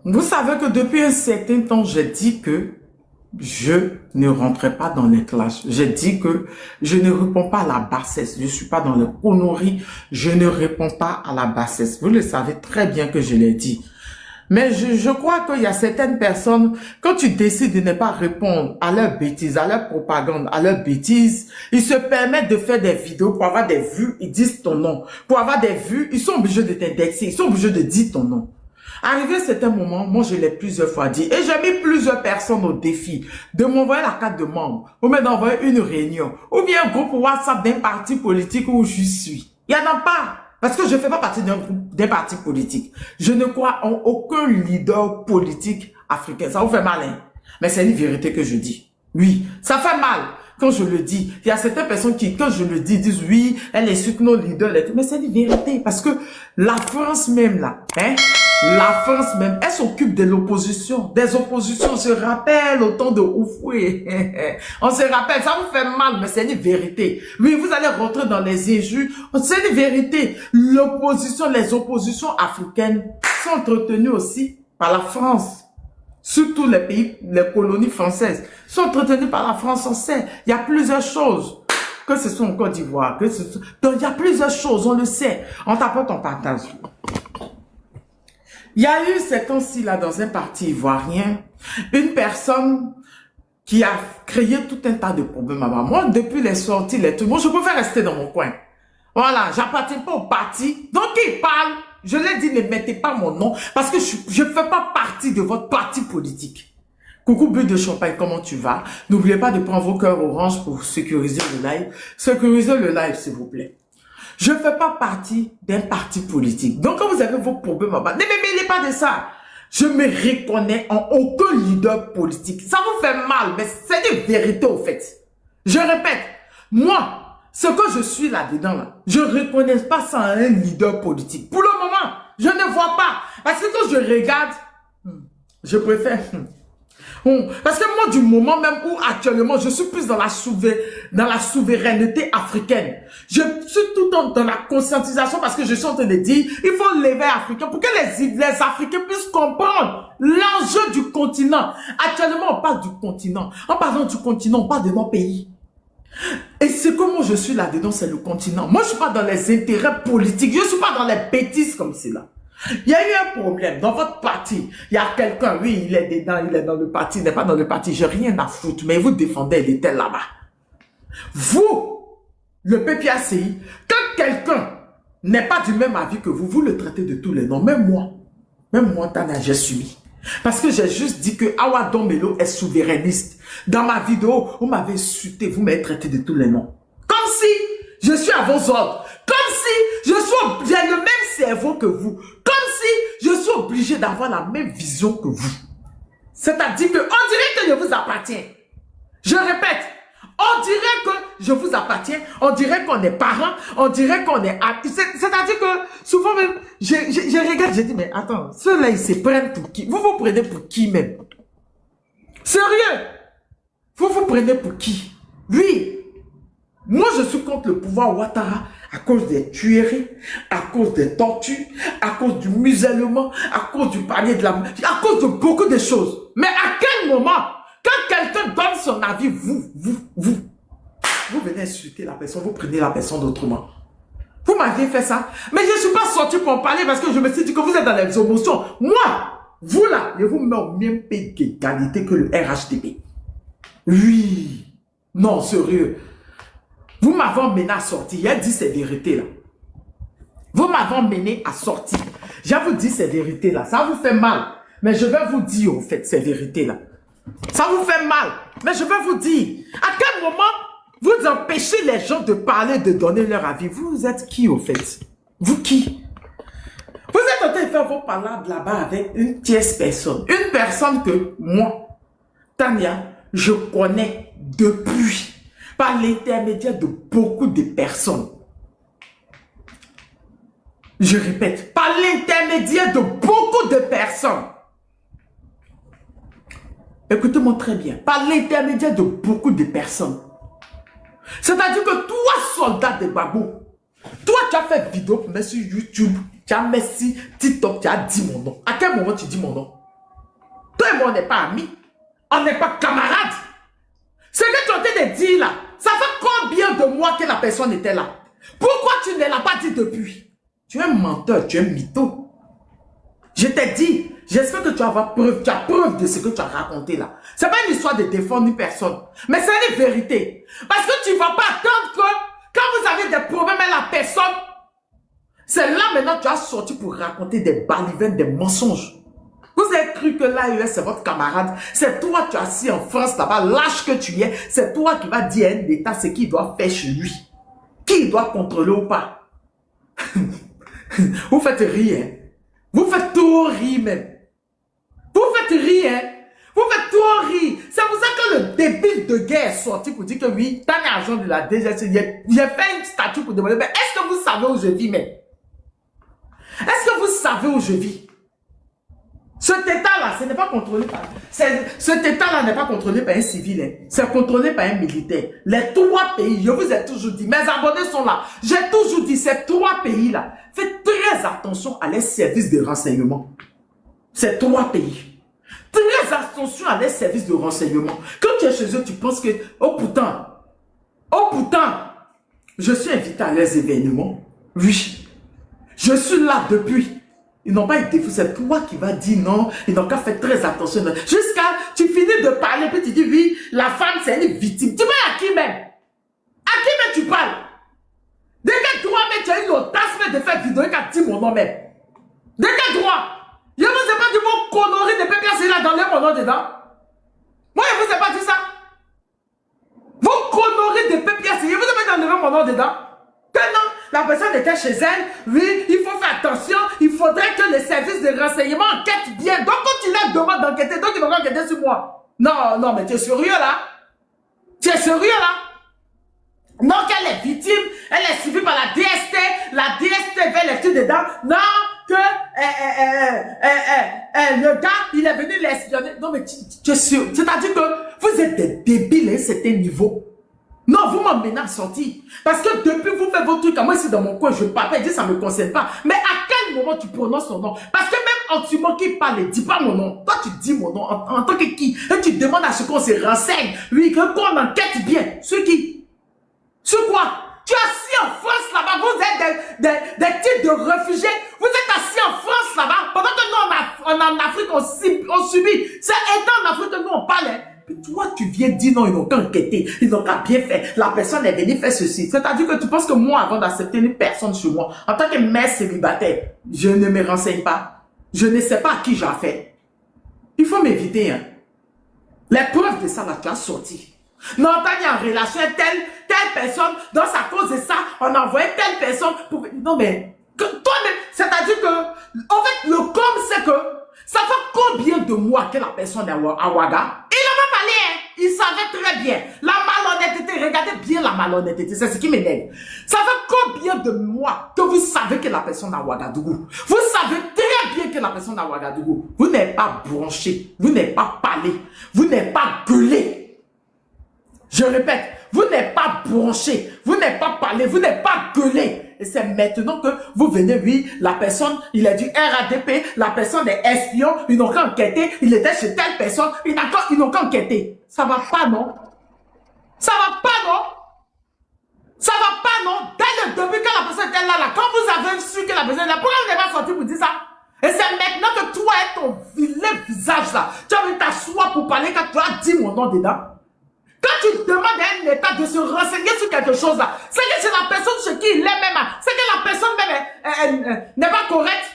Vous savez que depuis un certain temps, j'ai dit que je ne rentrais pas dans les clashs. J'ai dit que je ne réponds pas à la bassesse. Je suis pas dans les conneries. Je ne réponds pas à la bassesse. Vous le savez très bien que je l'ai dit. Mais je crois qu'il y a certaines personnes, quand tu décides de ne pas répondre à leurs bêtises, à leur propagande, à leurs bêtises, ils se permettent de faire des vidéos pour avoir des vues, ils disent ton nom. Pour avoir des vues, ils sont obligés de t'indexer, ils sont obligés de dire ton nom. Arrivé à certains moments, moi je l'ai plusieurs fois dit, et j'ai mis plusieurs personnes au défi de m'envoyer la carte de membre, ou même d'envoyer une réunion, ou bien un groupe WhatsApp d'un parti politique où je suis. Il n'y en a pas. Parce que je ne fais pas partie d'un groupe, d'un parti politique. Je ne crois en aucun leader politique africain. Ça vous fait mal, hein? Mais c'est une vérité que je dis. Oui, ça fait mal quand je le dis. Il y a certaines personnes qui, quand je le dis, disent oui, elle insulte nos leaders. Mais c'est une vérité. Parce que la France même, là, hein? La France même, elle s'occupe de l'opposition, des oppositions. On se rappelle au temps de Oufoué. On se rappelle, ça vous fait mal, mais c'est une vérité. Oui, vous allez rentrer dans les injures. C'est une vérité. L'opposition, les oppositions africaines sont entretenues aussi par la France. Surtout les pays, les colonies françaises sont entretenues par la France, on sait. Il y a plusieurs choses. Que ce soit en Côte d'Ivoire, donc il y a plusieurs choses, on le sait. On t'apporte, on partage. Il y a eu ces temps-ci là dans un parti ivoirien, une personne qui a créé tout un tas de problèmes. Moi, depuis les sorties, les trucs, moi je préfère rester dans mon coin. Voilà, j'appartiens pas au parti. Donc il parle, je l'ai dit, ne mettez pas mon nom parce que je ne fais pas partie de votre parti politique. Coucou but de champagne, comment tu vas? N'oubliez pas de prendre vos cœurs orange pour sécuriser le live. Sécurisez le live s'il vous plaît. Je ne fais pas partie d'un parti politique. Donc, quand vous avez vos problèmes, ne me mêlez pas de ça. Je me reconnais en aucun leader politique. Ça vous fait mal, mais c'est une vérité au fait. Je répète, moi, ce que je suis là-dedans, là, je ne reconnais pas ça à un leader politique. Pour le moment, je ne vois pas. Parce que quand je regarde, je préfère... Parce que moi, du moment même où actuellement, je suis plus dans la souveraineté africaine. Je suis tout le temps dans la conscientisation parce que je suis en train de dire, il faut lever Africains pour que les Africains puissent comprendre l'enjeu du continent. Actuellement, on parle du continent. En parlant du continent, on parle de nos pays. Et ce que moi, je suis là-dedans, c'est le continent. Moi, je ne suis pas dans les intérêts politiques. Je ne suis pas dans les bêtises comme cela. Il y a eu un problème dans votre parti. Il y a quelqu'un, oui, il est dedans, il est dans le parti, il n'est pas dans le parti. J'ai rien à foutre, mais vous défendez l'État là-bas. Vous, le PPACI, quand quelqu'un n'est pas du même avis que vous le traitez de tous les noms. Même moi, Tana, j'ai suivi. Parce que j'ai juste dit que Awa Dombello est souverainiste. Dans ma vidéo, vous m'avez insulté, vous m'avez traité de tous les noms. Comme si je suis à vos ordres. Comme si j'ai le même cerveau que vous. Comme si je suis obligé d'avoir la même vision que vous. C'est-à-dire que on dirait que je vous appartiens. Je répète, on dirait que je vous appartiens, on dirait qu'on est parents, on dirait qu'on est... C'est-à-dire que souvent même, je regarde, je dis, mais attends, ceux-là, ils se prennent pour qui? Vous vous prenez pour qui même? Sérieux? Vous vous prenez pour qui? Oui. Moi, je suis contre le pouvoir Ouattara à cause des tueries, à cause des tortures, à cause du musellement, à cause du panier de la... à cause de beaucoup de choses. Mais à quel moment, quand quelqu'un donne son avis, vous venez insulter la personne, vous prenez la personne d'autrement. Vous m'aviez fait ça. Mais je ne suis pas sorti pour en parler parce que je me suis dit que vous êtes dans les émotions. Moi, vous là, je vous mets au même pays d'égalité que le RHDP. Oui. Non, sérieux. Vous m'avez emmené à sortir. Il a dit ces vérités-là. Vous m'avez emmené à sortir. Je vous dis ces vérités-là. Ça vous fait mal. Mais je vais vous dire, au fait, ces vérités-là. Ça vous fait mal. Mais je vais vous dire. À quel moment vous empêchez les gens de parler, de donner leur avis? Vous êtes qui, au fait? Vous qui? Vous êtes en train de faire vos palabres là-bas avec une tierce personne. Une personne que moi, Tania, je connais depuis. Par l'intermédiaire de beaucoup de personnes. Je répète, par l'intermédiaire de beaucoup de personnes. Écoutez-moi très bien. Par l'intermédiaire de beaucoup de personnes. C'est-à-dire que toi, soldat de Babou, toi, tu as fait vidéo pour mettre sur YouTube, tu as mis sur TikTok, tu as dit mon nom. À quel moment tu dis mon nom? Toi et moi, on n'est pas amis. On n'est pas camarades. Ce que tu es en train de dire là, ça fait combien de mois que la personne était là? Pourquoi tu ne l'as pas dit depuis? Tu es un menteur, tu es un mytho. Je t'ai dit, j'espère que tu as preuve de ce que tu as raconté là. Ce n'est pas une histoire de défendre une personne, mais c'est une vérité. Parce que tu ne vas pas attendre que quand vous avez des problèmes avec la personne, c'est là maintenant que tu as sorti pour raconter des balivernes, des mensonges. Vous avez cru que l'AES c'est votre camarade. C'est toi qui es assis en France là-bas, lâche que tu es. C'est toi qui vas dire à un État ce qu'il doit faire chez lui. Qui il doit contrôler ou pas. Vous faites rire. Vous faites tout rire même. Vous faites rire. Vous faites tout rire. C'est pour ça que le débile de guerre est sorti pour dire que oui, t'as l'argent de la DGC. J'ai fait une statue pour demander, mais est-ce que vous savez où je vis même? Est-ce que vous savez où je vis? Cet État-là, ce n'est pas contrôlé par... Cet État-là n'est pas contrôlé par un civil, hein. C'est contrôlé par un militaire. Les 3 pays, je vous ai toujours dit, mes abonnés sont là. J'ai toujours dit, ces 3 pays-là, faites très attention à les services de renseignement. Ces 3 pays. Très attention à les services de renseignement. Quand tu es chez eux, tu penses que, oh pourtant, je suis invité à les événements. Oui. Je suis là depuis. Ils n'ont pas été fous. C'est toi qui vas dire non. Ils n'ont qu'à faire très attention. Jusqu'à, tu finis de parler, puis tu dis oui, la femme c'est une victime. Tu parles à qui même? À qui même tu parles? De quel droit même tu as eu l'audace de faire vidéo et qu'à dire mon nom même? De quel droit? Je ne vous ai pas dit vos conneries de PPS là dans mon nom dedans. Moi je ne vous ai pas dit ça. Vos conneries de PPS, je ne vous ai pas dit enlever mon nom dedans. Que non, la personne était chez elle, oui, il faut faire attention, il faudrait que les services de renseignement enquêtent bien. Donc quand tu leur demandes d'enquêter, donc ils vont enquêter sur moi. Non, non, mais tu es sérieux là? Tu es sérieux là? Donc elle est victime, elle est suivie par la DST fait les trucs dedans. Non, que le gars, il est venu l'espionner. Non mais tu es sûr, c'est-à-dire que vous êtes des débiles à un certain niveau. Non, vous m'emmenez à sortir. Parce que depuis vous faites vos trucs, à moi ici dans mon coin, je parle pas, je dis ça ne me concerne pas. Mais à quel moment tu prononces son nom? Parce que même en Antuman qui parle, dis pas mon nom. Toi tu dis mon nom en tant que qui? Et tu demandes à ce qu'on se renseigne. Oui, qu'on enquête bien. Sur qui? Sur quoi? Tu es assis en France là-bas, vous êtes des types de réfugiés. Vous êtes assis en France là-bas, pendant que nous en Afrique on subit. C'est étant en Afrique que nous on parle. Hein. Toi, tu viens dire non, ils n'ont qu'à enquêter, ils n'ont qu'à bien faire. La personne est venue faire ceci. C'est-à-dire que tu penses que moi, avant d'accepter une personne chez moi, en tant que mère célibataire, je ne me renseigne pas. Je ne sais pas à qui j'ai affaire. Il faut m'éviter. Hein. Les preuves de ça, là, tu as sorti. Non, t'as mis en relation avec telle personne, dans sa cause de ça, on a envoyé telle personne pour... Non, mais, toi-même, c'est-à-dire que, en fait, le com, c'est que, ça fait combien de mois que la personne est à Ouaga? Il en a parlé, hein? Il savait très bien. La malhonnêteté, regardez bien la malhonnêteté, c'est ce qui m'énerve. Ça fait combien de mois que vous savez que la personne est à Ouagadougou? Vous savez très bien que la personne est à Ouagadougou. Vous n'êtes pas branché, vous n'êtes pas parlé, vous n'êtes pas gueulé. Je répète, vous n'êtes pas branché, vous n'êtes pas parlé, vous n'êtes pas gueulé. Et c'est maintenant que vous venez, oui, la personne, il est du RADP, la personne est espion, ils n'ont qu'à enquêter, il était chez telle personne, ils n'ont qu'à enquêter. Ça va pas, non? Ça va pas, non? Ça va pas, non? Dès le début, quand la personne était là, quand vous avez su que la personne est là, pourquoi vous n'avez pas sorti pour dire ça? Et c'est maintenant que toi et ton vilain visage là, tu as envie de t'asseoir pour parler quand tu as dit mon nom dedans. Quand tu demandes à un État de se renseigner sur quelque chose là, c'est que c'est la personne chez qui il est même, c'est que la personne même n'est pas correcte.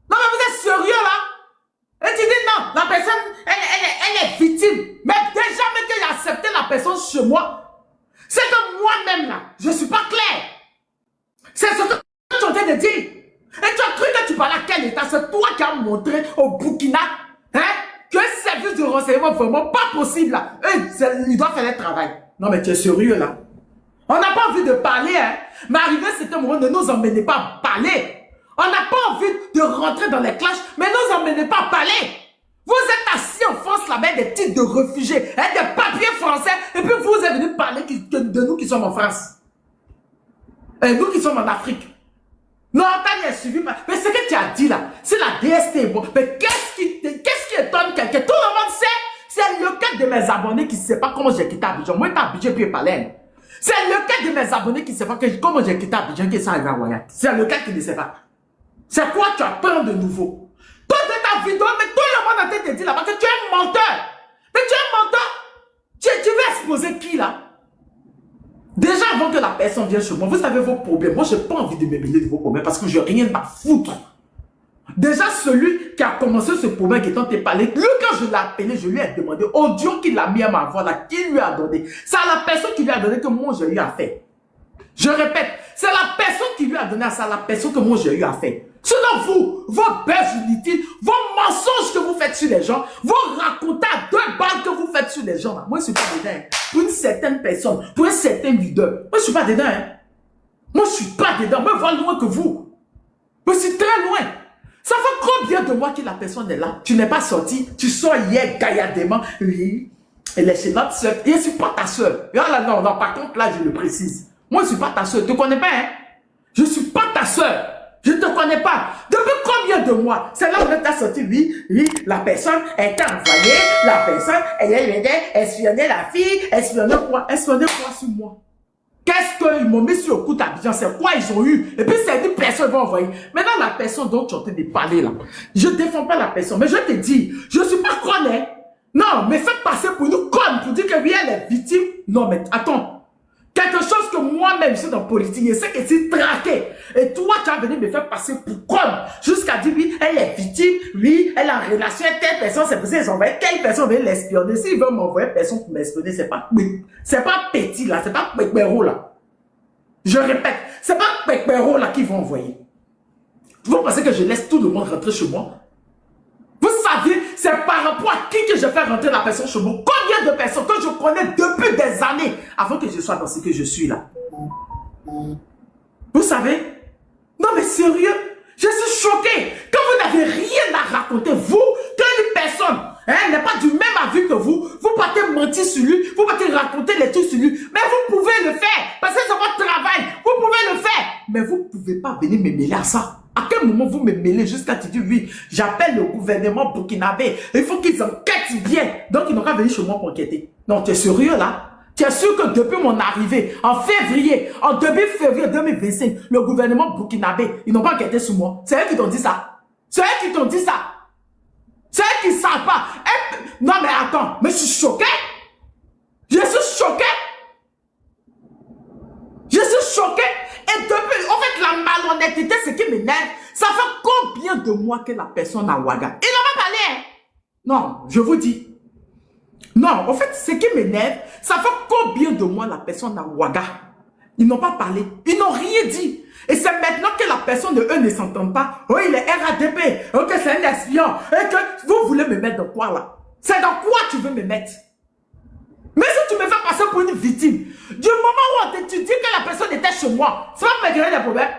Non mais vous êtes sérieux là? Et tu dis non, la personne, elle est victime. Mais déjà même que j'ai accepté la personne chez moi, c'est que moi-même là, je suis pas clair. C'est ce que tu es en train de dire. Et tu as cru que tu parlais à quel État? C'est toi qui as montré au Burkina, hein? Que service de renseignement vraiment pas possible là. Ils doivent faire le travail. Non mais tu es sérieux là. On n'a pas envie de parler, hein. Mais arrivé c'est un moment, ne nous emmenez pas à parler. On n'a pas envie de rentrer dans les clashs, mais ne nous emmenez pas à parler. Vous êtes assis en France là-bas des titres de réfugiés, hein, des papiers français, et puis vous êtes venus parler de nous qui sommes en France. Et nous qui sommes en Afrique. Non, t'as suivi pas. Mais ce que tu as dit là, c'est la DST. Bon. Mais qu'est-ce qui étonne quelqu'un de mes abonnés qui ne sait pas comment j'ai quitté Abidjan. Moi, j'étais à Abidjan puis Palais. C'est lequel de mes abonnés qui ne sait pas comment j'ai quitté Abidjan qui est arrivé à Royal. C'est lequel qui ne sait pas. C'est quoi tu apprends de nouveau? Toi, de ta vidéo, mais tout le monde a te dit là-bas que tu es un menteur. Mais tu es un menteur. Tu veux exposer qui là? Déjà avant que la personne vienne chez moi, vous avez vos problèmes. Moi, je n'ai pas envie de me mêler de vos problèmes parce que je n'ai rien à foutre. Déjà, celui qui a commencé ce problème qui est en train de parler, lui, quand je l'ai appelé, je lui ai demandé, audio qu'il a mis à ma voix là, qui lui a donné. C'est à la personne qui lui a donné que moi, j'ai eu à faire. Je répète, c'est la personne qui lui a donné à ça, la personne que moi, j'ai eu à faire. Sinon, vous, vos baisses inutiles, vos mensonges que vous faites sur les gens, vos racontages à 2 balles que vous faites sur les gens, là, moi, je ne suis pas dedans. Hein. Pour une certaine personne, pour un certain leader, moi, je ne suis pas dedans. Hein. Moi, je ne suis pas dedans. Moi, je vois loin que vous. Moi, je suis très loin. Ça fait combien de mois que la personne est là? Tu n'es pas sorti. Tu sors hier gaillardement. Oui, elle est chez notre soeur. Et je ne suis pas ta soeur. Non, par contre, là, je le précise. Moi, je ne suis pas ta soeur. Tu ne te connais pas, hein? Je ne suis pas ta soeur. Je ne te connais pas. Depuis combien de mois? C'est là où tu as sorti. Oui, la personne est envoyée. La personne, elle espionnait la fille. Espionnait quoi? Espionnait quoi sur moi? Qu'est-ce qu'ils m'ont mis sur le coup d'Abidjan? C'est quoi ils ont eu? Et puis c'est une personne qui va envoyer. Maintenant, la personne dont tu es en train de parler là, je ne défends pas la personne, mais je te dis, je ne suis pas conne. Hein? Non, mais faites passer pour une conne pour dire que oui, elle est victime. Non, mais attends. Quelque chose que moi-même, je suis dans la politique, je sais que c'est traqué. Et toi, tu as venu me faire passer pour conne. Jusqu'à dire, oui, elle est victime, oui, elle est en relation avec telle personne, c'est pour ça qu'ils ont envoyé telle personne veut l'espionner. S'ils veulent m'envoyer personne pour m'espionner, c'est pas petit là, c'est pas Pekbero là. Je répète, c'est pas Pekbero là qu'ils vont envoyer. Vous pensez que je laisse tout le monde rentrer chez moi? Vous savez, c'est par rapport à qui que je fais rentrer la personne chez moi. Combien de personnes que je connais depuis des années avant que je sois dans ce que je suis là. Vous savez? Non mais sérieux, je suis choqué. Quand vous n'avez rien à raconter, vous, qu'une personne n'est pas du même avis que vous partez mentir sur lui, vous partez raconter les trucs sur lui. Mais vous pouvez le faire, parce que c'est votre travail. Vous pouvez le faire. Mais vous ne pouvez pas venir me mêler à ça. À quel moment vous me mêlez jusqu'à te dire oui, j'appelle le gouvernement burkinabé. Il faut qu'ils enquêtent bien. Donc ils n'ont qu'à venir chez moi pour enquêter. Non, tu es sérieux là? Tu es sûr que depuis mon arrivée, en début février 2025, le gouvernement burkinabé, ils n'ont pas enquêté sur moi. C'est eux qui t'ont dit ça. C'est eux qui t'ont dit ça. C'est eux qui ne savent pas. Non mais attends, mais je suis choqué. Je suis choqué. Je suis choqué. Et depuis, en fait, la malhonnêteté, ce qui m'énerve, ça fait combien de mois que la personne a Ouaga? Il n'a pas parlé, hein? Non, je vous dis. Non, en fait, ce qui m'énerve, ça fait combien de mois la personne a Ouaga? Ils n'ont pas parlé. Ils n'ont rien dit. Et c'est maintenant que la personne de eux ne s'entend pas. Oh, il est RADP. Ok, c'est un espion. Et que vous voulez me mettre dans quoi, là? C'est dans quoi tu veux me mettre? Mais si tu me fais passer pour une victime, du moment où tu dis que la personne était chez moi, ça va me créer des problèmes.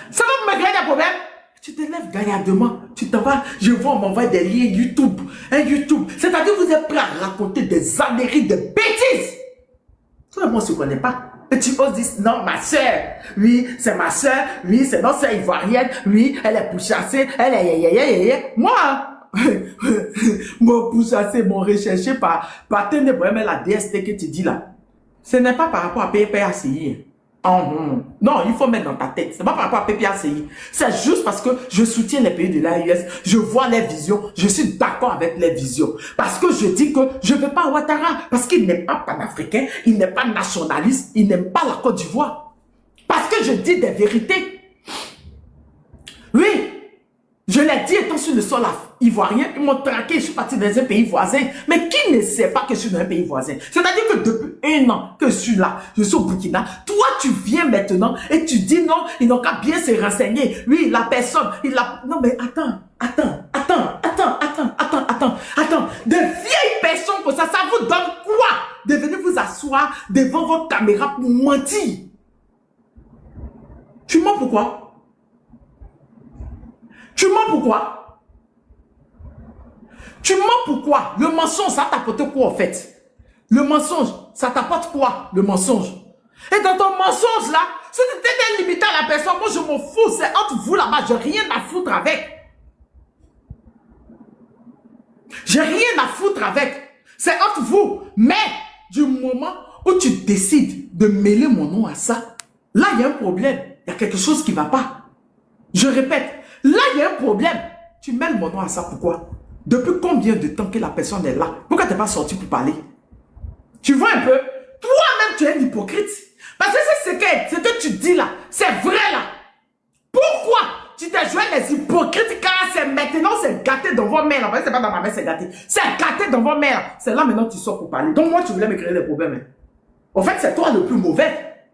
Ça va me créer des problèmes. Tu te lèves gaillardement, tu t'en vas, je vois, on m'envoie des liens YouTube. YouTube. C'est-à-dire que vous êtes prêts à raconter des âneries, des bêtises. Toi et moi, on ne se connaît pas. Et tu oses dire, non, ma soeur, oui, c'est ma soeur, oui, c'est notre soeur ivoirienne, oui, elle est pourchassée, elle est moi, mon pourchassé, mon recherché par ténèbres, mais la DST que tu dis là, ce n'est pas par rapport à PPACI. Non, il faut mettre dans ta tête. Ce n'est pas par rapport à PPACI. C'est juste parce que je soutiens les pays de l'AES, je vois les visions, je suis d'accord avec les visions. Parce que je dis que je ne veux pas Ouattara, parce qu'il n'est pas panafricain, il n'est pas nationaliste, il n'aime pas la Côte d'Ivoire. Parce que je dis des vérités. Oui, je l'ai dit étant sur le sol ivoirien, ils m'ont traqué, je suis parti dans un pays voisin. Mais qui ne sait pas que je suis dans un pays voisin? C'est-à-dire que depuis 1 an que je suis là, je suis au Burkina, toi tu viens maintenant et tu dis non, ils n'ont qu'à bien se renseigner. Oui, la personne, il a... Non mais attends. De vieilles personnes comme ça vous donne quoi? De venir vous asseoir devant votre caméra pour mentir. Tu mens pourquoi? Tu mens pourquoi? Tu mens pourquoi? Le mensonge, ça t'apporte quoi en fait? Le mensonge, ça t'apporte quoi? Le mensonge. Et dans ton mensonge là, si tu t'étais limité à la personne, moi je m'en fous, c'est entre vous là-bas, j'ai rien à foutre avec. J'ai rien à foutre avec. C'est entre vous. Mais du moment où tu décides de mêler mon nom à ça, là, il y a un problème. Il y a quelque chose qui ne va pas. Je répète, là, il y a un problème. Tu mêles mon nom à ça, pourquoi? Depuis combien de temps que la personne est là? Pourquoi tu n'es pas sorti pour parler? Tu vois un peu? Toi-même, tu es un hypocrite. Parce que c'est ce que tu dis là, c'est vrai là. Pourquoi tu t'es joué les hypocrites car c'est maintenant, c'est gâté dans vos mains. C'est pas dans ma main, c'est gâté. C'est gâté dans vos mains. C'est là maintenant que tu sors pour parler. Donc moi, tu voulais me créer des problèmes. Hein. En fait, c'est toi le plus mauvais.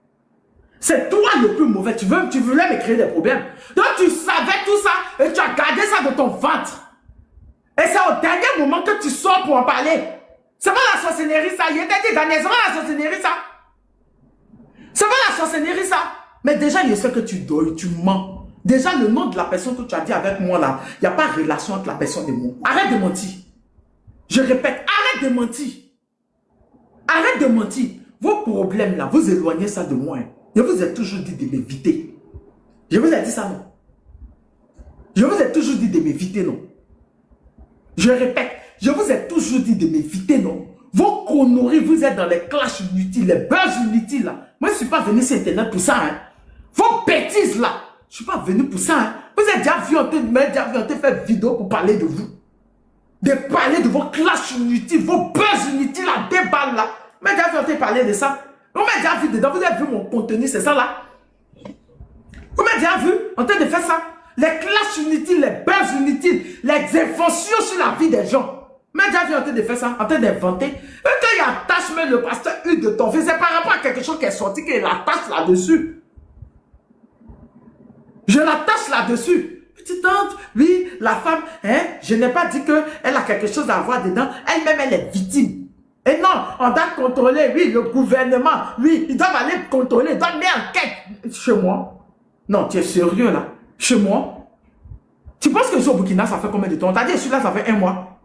C'est toi le plus mauvais. Tu voulais me créer des problèmes. Donc tu savais tout ça et tu as gardé ça dans ton ventre. Et c'est au dernier moment que tu sors pour en parler. C'est pas la sorcellerie ça. Il était dit, Daniel, c'est pas la sorcellerie ça. C'est pas la sorcellerie ça. Mais déjà, je sais que tu dors, tu mens. Déjà, le nom de la personne que tu as dit avec moi là, il n'y a pas de relation entre la personne et moi. Arrête de mentir. Je répète, arrête de mentir. Arrête de mentir. Vos problèmes là, vous éloignez ça de moi. Hein. Je vous ai toujours dit de m'éviter. Je vous ai dit ça, non? Je vous ai toujours dit de m'éviter, non? Je répète, je vous ai toujours dit de m'éviter, non? Vos conneries, vous êtes dans les clashs inutiles, les buzz inutiles, là. Moi, je ne suis pas venu sur Internet pour ça, hein. Vos bêtises, là. Je ne suis pas venu pour ça, hein. Vous êtes déjà vu en train de faire vidéo pour parler de vous. De parler de vos clashs inutiles, vos buzz inutiles, la déballe, là. Vous m'avez déjà vu en train de parler de ça. Vous m'avez déjà vu dedans, vous avez vu mon contenu, c'est ça, là. Vous m'avez déjà vu en train de faire ça. Les clashs inutiles, les buzz inutiles, les inventions sur la vie des gens. Mais déjà vu en train de faire ça, en train d'inventer. Et quand il attache même le pasteur Hugues de ton fils, c'est par rapport à quelque chose qui est sorti, qu'il attache là-dessus. Je l'attache là-dessus. Petite tante, oui, la femme, hein, je n'ai pas dit qu'elle a quelque chose à voir dedans. Elle-même, elle est victime. Et non, on doit contrôler, oui, le gouvernement, oui, ils doivent aller contrôler, ils doivent mettre enquête. Chez moi? Non, tu es sérieux là? Chez moi? Tu penses que je suis au Burkina, ça fait combien de temps? On t'a dit, celui-là, ça fait 1 mois.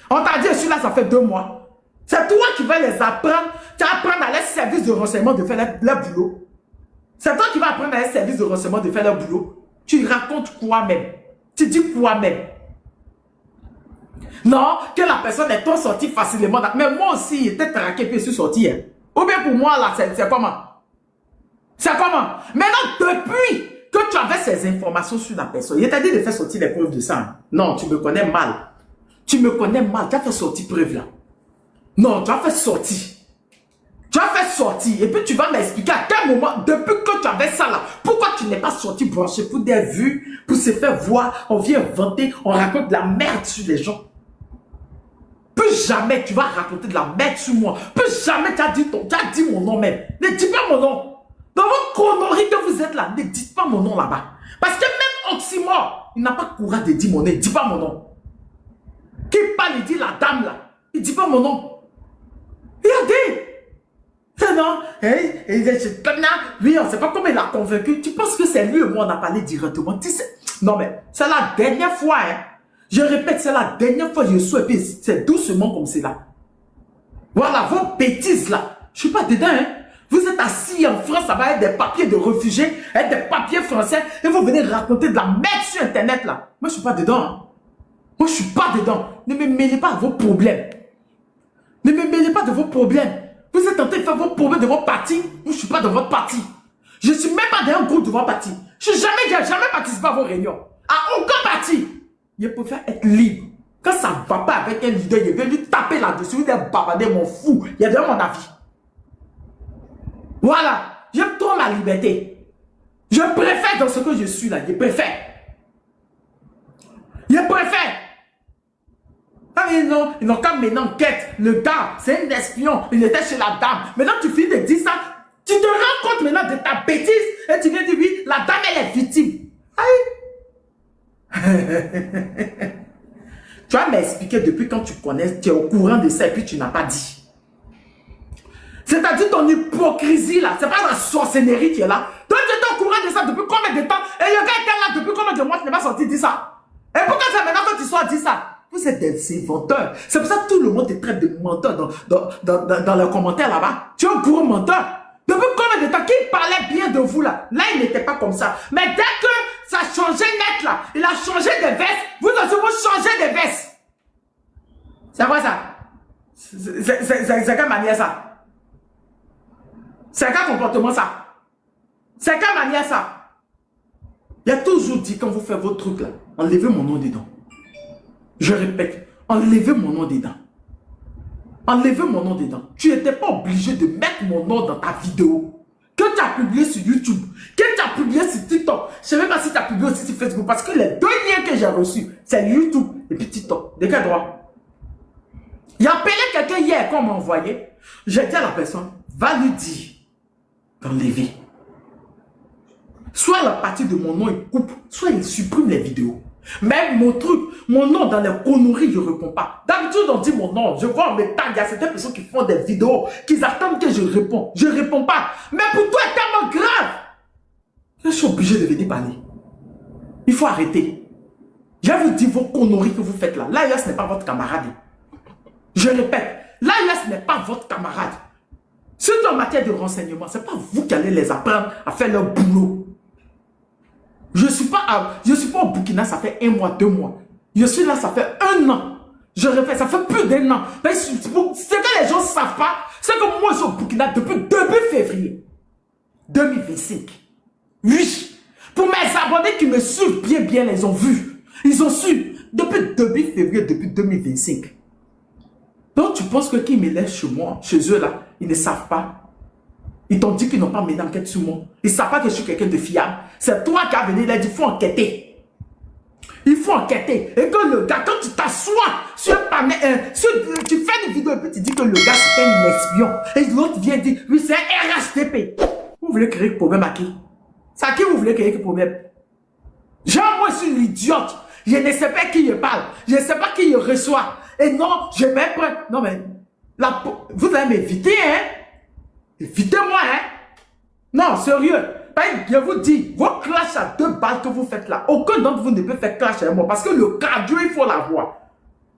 On t'a dit, celui-là, ça fait 2 mois. C'est toi qui vas les apprendre. Tu vas apprendre à les services de renseignement de faire leur boulot. C'est toi qui vas apprendre à les services de renseignement de faire leur boulot. Tu racontes quoi même? Tu dis quoi même? Non, que la personne est sortie facilement. Mais moi aussi, j'étais traqué puis je suis sorti. Hein. Ou bien pour moi, là, c'est comment? C'est comment? Maintenant, depuis que tu avais ces informations sur la personne, il t'a dit de faire sortir les preuves de ça. Hein. Non, tu me connais mal. Tu me connais mal. Tu as fait sortir preuve là. Non, tu as fait sortir. Tu as fait sortir. Et puis tu vas m'expliquer à quel moment, depuis que tu avais ça là, pourquoi tu n'es pas sorti branché pour des vues, pour se faire voir, on vient inventer, on raconte de la merde sur les gens. Plus jamais tu vas raconter de la merde sur moi. Plus jamais tu as dit mon nom même. Ne dis pas mon nom. Dans votre connerie que vous êtes là, ne dites pas mon nom là-bas. Parce que même Oxymore, il n'a pas le courage de dire mon nom. Il ne dit pas mon nom. Qui parle, il dit la dame là. Il ne dit pas mon nom. Regardez. Non, oui, on ne sait pas comment il a convaincu. Tu penses que c'est lui et moi, on a parlé directement. Non, mais c'est la dernière fois. Hein. Je répète, c'est la dernière fois que je suis et puis c'est doucement comme c'est là. Voilà, vos bêtises là. Je ne suis pas dedans. Hein. Vous êtes assis en France, ça va être des papiers de réfugiés, être des papiers français, et vous venez raconter de la merde sur Internet là. Moi, je ne suis pas dedans. Hein. Moi, je ne suis pas dedans. Ne me mêlez pas à vos problèmes. Ne me mêlez pas de vos problèmes. Vous êtes en train de faire vos problèmes de votre parti. Moi, je ne suis pas dans votre parti. Je ne suis même pas dans un groupe de votre parti. Je n'ai jamais participé à vos réunions. À aucun parti. Je préfère être libre. Quand ça ne va pas avec un leader, je vais lui taper là-dessus. Vous êtes bavardé, mon fou. Il y a déjà mon avis. Voilà. J'aime trop ma liberté. Je préfère dans ce que je suis là. Je préfère. Je préfère. Ah mais non, ils n'ont qu'à mener enquête. Le gars, c'est un espion. Il était chez la dame. Maintenant, tu finis de dire ça. Tu te rends compte maintenant de ta bêtise. Et tu viens dire oui, la dame, elle est victime. Aïe. Tu vas m'expliquer depuis quand tu connais, tu es au courant de ça et puis tu n'as pas dit. C'est-à-dire ton hypocrisie là. C'est pas la sorcellerie qui est là. Toi, tu étais au courant de ça depuis combien de temps? Et le gars était là depuis combien de mois tu n'es pas sorti dire ça? Et pourquoi c'est maintenant que tu sois dit ça? Vous êtes des inventeurs. C'est pour ça que tout le monde te traite de menteur dans les commentaires là-bas. Tu es un gros menteur. Depuis combien de temps qu'il parlait bien de vous là? Là, il n'était pas comme ça. Mais dès que ça a changé net là, il a changé des vestes. Vous aussi, vous changez des vestes. C'est quoi ça? C'est quelle manière ça? C'est quel comportement ça? C'est quelle manière ça? Il y a toujours dit quand vous faites votre truc là, enlevez mon nom dedans. Je répète, enlevez mon nom dedans. Enlevez mon nom dedans. Tu n'étais pas obligé de mettre mon nom dans ta vidéo que tu as publié sur YouTube, que tu as publié sur TikTok. Je ne sais même pas si tu as publié aussi sur Facebook parce que les deux liens que j'ai reçus, c'est YouTube et puis TikTok. De quel droit? Il a appelé quelqu'un hier qu'on m'a envoyé. J'ai dit à la personne, va lui dire d'enlever. Soit la partie de mon nom il coupe, soit il supprime les vidéos. Même mon truc, mon nom dans les conneries, je ne réponds pas. D'habitude, on dit mon nom. Je vois en mes tags, il y a certaines personnes qui font des vidéos, qui attendent que je réponds. Je ne réponds pas. Mais pour toi, c'est tellement grave. Je suis obligé de venir parler. Il faut arrêter. Je vous dis vos conneries que vous faites là. L'AIS n'est pas votre camarade. Je répète, l'AIS n'est pas votre camarade. Surtout en matière de renseignement, ce n'est pas vous qui allez les apprendre à faire leur boulot. Je ne suis pas au Burkina, ça fait 1 mois, 2 mois. Je suis là, ça fait 1 an. Je répète, ça fait plus d'1 an. Mais ce que les gens ne savent pas, c'est que moi, je suis au Burkina depuis début février 2025. Oui. Pour mes abonnés qui me suivent bien, les ont vus. Ils ont su depuis début février, depuis 2025. Donc, tu penses que qui me laisse chez moi, chez eux là, ils ne savent pas. Ils t'ont dit qu'ils n'ont pas mené enquête sur moi. Ils ne savent pas que je suis quelqu'un de fiable. C'est toi qui as venu, il a dit, il faut enquêter. Il faut enquêter. Et que le gars, quand tu t'assois sur un panel, tu fais une vidéo et puis tu dis que le gars c'est un espion. Et l'autre vient dire, oui, c'est un RHTP. Vous voulez créer un problème à qui? C'est à qui vous voulez créer un problème? Genre, moi, je suis l'idiote. Je ne sais pas qui je parle. Je ne sais pas qui je reçois. Et non, je m'ai pris. Non, mais, vous allez m'éviter, hein? Évitez-moi, hein? Non, sérieux. Je vous dis, vos clashs à 2 balles que vous faites là, aucun d'entre vous ne peut faire clash avec moi parce que le cardio, il faut l'avoir.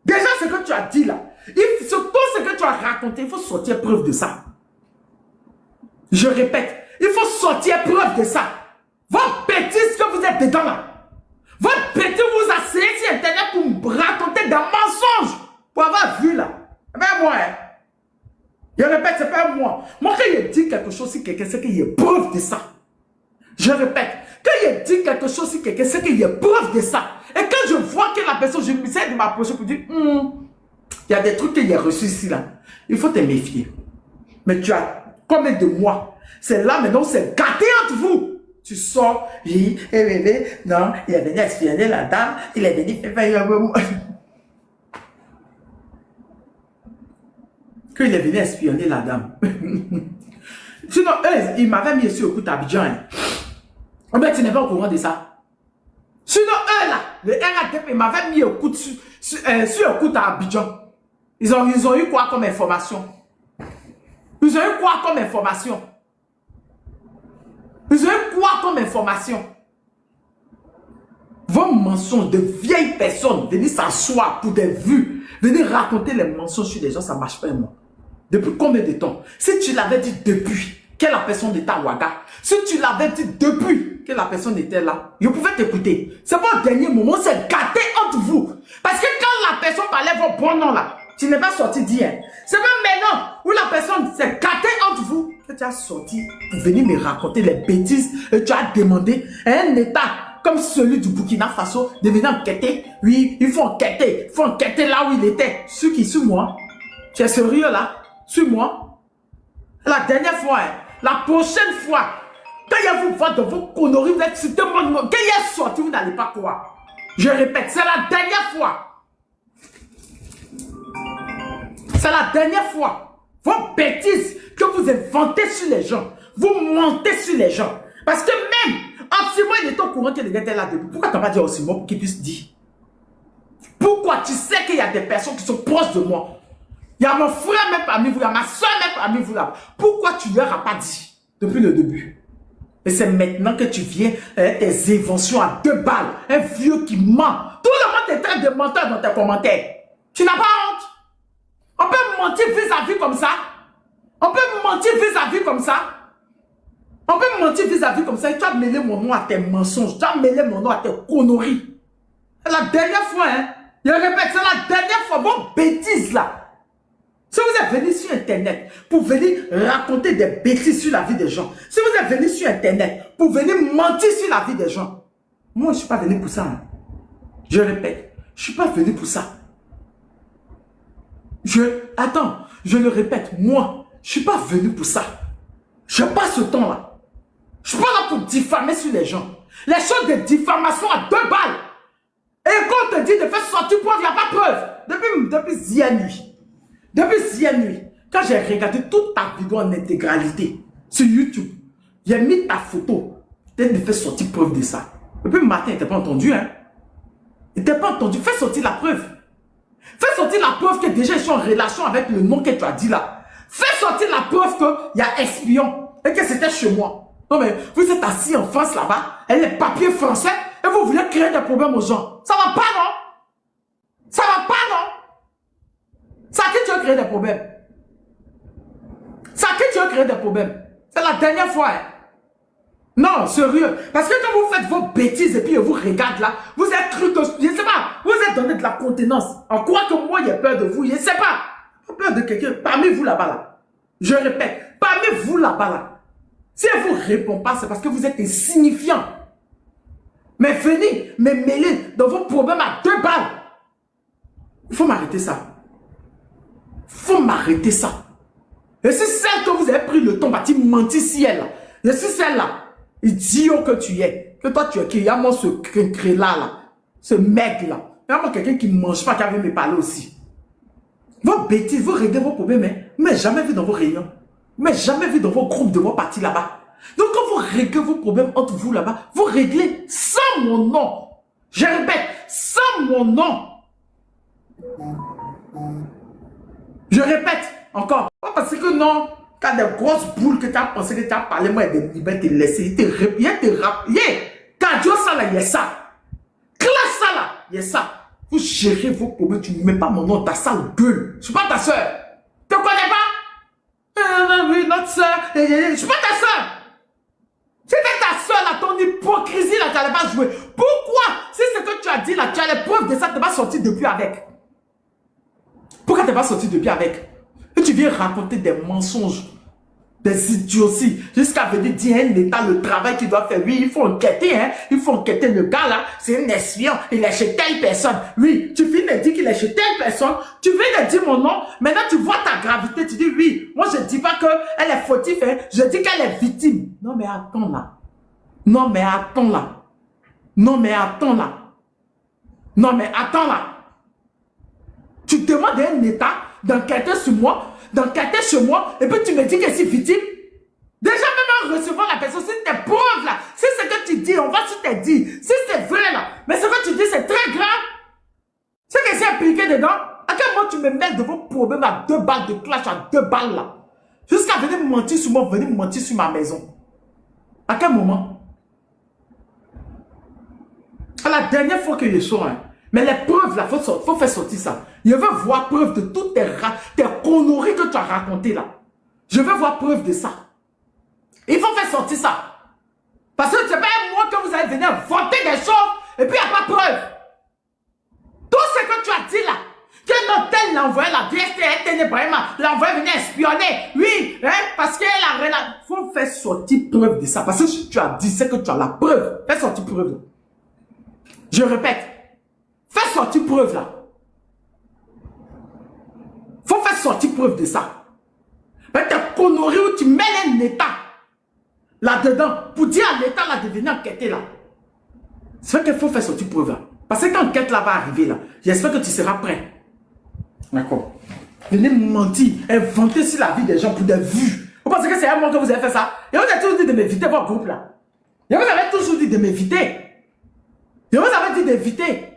Déjà, ce que tu as dit là, surtout ce que tu as raconté, il faut sortir preuve de ça. Je répète, il faut sortir preuve de ça. Votre bêtise que vous êtes dedans là, votre bêtise vous asseyez sur Internet pour me raconter des mensonges, pour avoir vu là. Mais moi, hein? Je répète, c'est pas moi. Moi, quand je dis quelque chose sur quelqu'un, c'est qu'il y a preuve de ça. Je répète, quand je dis quelque chose sur quelqu'un, c'est qu'il y a preuve de ça. Et quand je vois que la personne, je me sais de m'approcher pour dire, il y a des trucs qu'il y a reçus ici, là. Il faut te méfier. Mais tu as combien de mois? C'est là maintenant, c'est gâté entre vous. Tu sors, oui, non, il est venu espionner la dame, il est venu faire... Qu'il est venu espionner la dame. Sinon, eux, ils m'avaient mis sur le coup d'Abidjan. Oh, mais tu n'es pas au courant de ça. Sinon, eux, là, le RATP, ils m'avaient mis au coup sur le coup d'Abidjan. Ils ont eu quoi comme information? Ils ont eu quoi comme information? Ils ont eu quoi comme information? Vos mensonges de vieilles personnes, venir s'asseoir pour des vues, venir raconter les mensonges sur les gens, ça ne marche pas, moi. Depuis combien de temps? Si tu l'avais dit depuis que la personne était à Ouaga, si tu l'avais dit depuis que la personne était là, je pouvais t'écouter. C'est pas au dernier moment, c'est gâté entre vous. Parce que quand la personne parlait vos bons noms là, tu n'es pas sorti dire. C'est pas maintenant où la personne s'est gâtée entre vous que tu as sorti pour venir me raconter les bêtises et tu as demandé à un État comme celui du Burkina Faso de venir enquêter. Oui, il faut enquêter là où il était. Sur qui? Sur moi? Tu es sérieux là? Sur moi? La dernière fois, hein, la prochaine fois, quand il vous voit de vos conneries, vous êtes sur tout le monde. Quand il est sorti, vous n'allez pas croire. Je répète, c'est la dernière fois. C'est la dernière fois. Vos bêtises que vous inventez sur les gens, vous mentez sur les gens. Parce que même, Oximo, il est au courant que les gars étaient là depuis. Pourquoi tu n'as pas dit à Oximo pour qu'il puisse dire? Pourquoi tu sais qu'il y a des personnes qui sont proches de moi? Il y a mon frère même parmi vous, il y a ma soeur même parmi vous là. Pourquoi tu ne leur as pas dit depuis le début? Et c'est maintenant que tu viens tes inventions à 2 balles. Un vieux qui ment. Tout le monde est train de mentir dans tes commentaires. Tu n'as pas honte? On peut mentir vis-à-vis comme ça? On peut mentir vis-à-vis comme ça? On peut mentir vis-à-vis comme ça et tu as mêlé mon nom à tes mensonges. Tu as mêlé mon nom à tes conneries. C'est la dernière fois, hein? Je répète, c'est la dernière fois. Vos bêtises bêtises là. Si vous êtes venu sur Internet pour venir raconter des bêtises sur la vie des gens, si vous êtes venu sur Internet pour venir mentir sur la vie des gens, moi je ne suis pas venu pour ça. Hein. Je répète, je ne suis pas venu pour ça. Attends, je le répète, moi, je ne suis pas venu pour ça. Je n'ai pas ce temps-là. Je ne suis pas là pour diffamer sur les gens. Les choses de diffamation à 2 balles. Et quand on te dit de faire sortir preuve, il n'y a pas preuve. Depuis hier nuit. Depuis hier nuit, quand j'ai regardé toute ta vidéo en intégralité sur YouTube, j'ai mis ta photo. Peut-être de faire sortir preuve de ça. Et puis le matin, il n'était pas entendu, hein. Il n'était pas entendu. Fais sortir la preuve. Fais sortir la preuve que déjà ils sont en relation avec le nom que tu as dit là. Fais sortir la preuve qu'il y a espion et que c'était chez moi. Non mais vous êtes assis en France là-bas, et les papiers français, et vous voulez créer des problèmes aux gens. Ça va pas, non? Ça va pas, non? C'est à qui tu veux créer des problèmes? C'est à qui tu veux créer des problèmes? C'est la dernière fois, hein? Non, sérieux. Parce que quand vous faites vos bêtises et puis vous regardez là, vous êtes cru que, je ne sais pas, vous êtes donné de la contenance. En quoi que moi, j'ai peur de vous, je ne sais pas. J'ai peur de quelqu'un parmi vous là-bas là. Je répète, parmi vous là-bas là. Si elle ne vous répond pas, c'est parce que vous êtes insignifiant. Mais venez me mêler dans vos problèmes à 2 balles. Il faut m'arrêter ça. Il faut m'arrêter ça. Et si celle que vous avez pris le temps bâti mentir si elle là, et si celle-là, idiot que tu es, que toi tu es qui, il y a moi ce cré-là là, ce mec là, il y a moi quelqu'un qui ne mange pas, qui avait me parler aussi. Vos bêtises, vous réglez vos problèmes, mais jamais vu dans vos réunions, mais jamais vu dans vos groupes de vos partis là-bas. Donc quand vous réglez vos problèmes entre vous là-bas, vous réglez sans mon nom. Je répète, sans mon nom. Je répète encore, pas parce que non, quand des grosses boules que tu as pensé que tu as parlé, moi, des libertés, te laisser, il te rappelle. Quand ça là, il y a ça. Classe ça là, il y a ça. Vous gérez vos problèmes, tu ne mets pas mon nom, ta sale gueule. Je ne suis pas ta soeur. Tu ne connais pas? Oui, notre soeur. Je ne suis pas ta soeur. C'était ta soeur là, ton hypocrisie là, tu n'allais pas jouer. Pourquoi? Si ce que tu as dit là, tu as les preuves de ça, tu n'es pas sorti depuis avec. Pourquoi tu n'es pas sorti depuis avec? Et tu viens raconter des mensonges, des idioties, jusqu'à venir dire à un État le travail qu'il doit faire. Oui, il faut enquêter, hein. Il faut enquêter le gars là, c'est un espion, il est chez telle personne. Oui, tu viens de dire qu'il est chez telle personne, tu viens de dire mon nom, maintenant tu vois ta gravité, tu dis oui, moi je ne dis pas qu'elle est fautive, hein. Je dis qu'elle est victime. Non mais attends là. Non mais attends là. Non mais attends là. Non mais attends là. Tu demandes à un État d'enquêter sur moi, d'enquêter sur moi, et puis tu me dis que c'est victime. Déjà même en recevant la personne, si tes preuves là, si ce que tu dis, on va sur tes dire, si c'est vrai là, mais ce que tu dis c'est très grave. C'est que c'est impliqué dedans. À quel moment tu me mets de vos problèmes à 2 balles de clash, à 2 balles là, jusqu'à venir mentir sur moi, venir mentir sur ma maison. À quel moment? À la dernière fois que je sors, hein. Mais les preuves là, faut faire sortir ça. Je veux voir preuve de toutes tes conneries que tu as racontées là. Je veux voir preuve de ça. Il faut faire sortir ça. Parce que c'est pas moi que vous allez venir inventer des choses et puis il n'y a pas preuve. Tout ce que tu as dit là, que l'hôtel l'a envoyé la DSTN, l'a envoyé venir espionner. Oui, hein, parce qu'elle a rien. Il faut faire sortir preuve de ça. Parce que si tu as dit, c'est que tu as la preuve. Fais sortir preuve. Je répète. Fais sortir preuve là. Faut faire sortir preuve de ça. Mais tes conneries où tu mets un État là-dedans pour dire à l'État là de venir enquêter là. C'est vrai qu'il faut faire sortir preuve là. Parce que quand l'enquête là va arriver là, j'espère que tu seras prêt. D'accord. Venez mentir, inventer sur la vie des gens pour des vues. Vous pensez que c'est à moi que vous avez fait ça? Et vous avez toujours dit de m'éviter votre groupe là. Et vous avez toujours dit de m'éviter. Et vous avez dit d'éviter.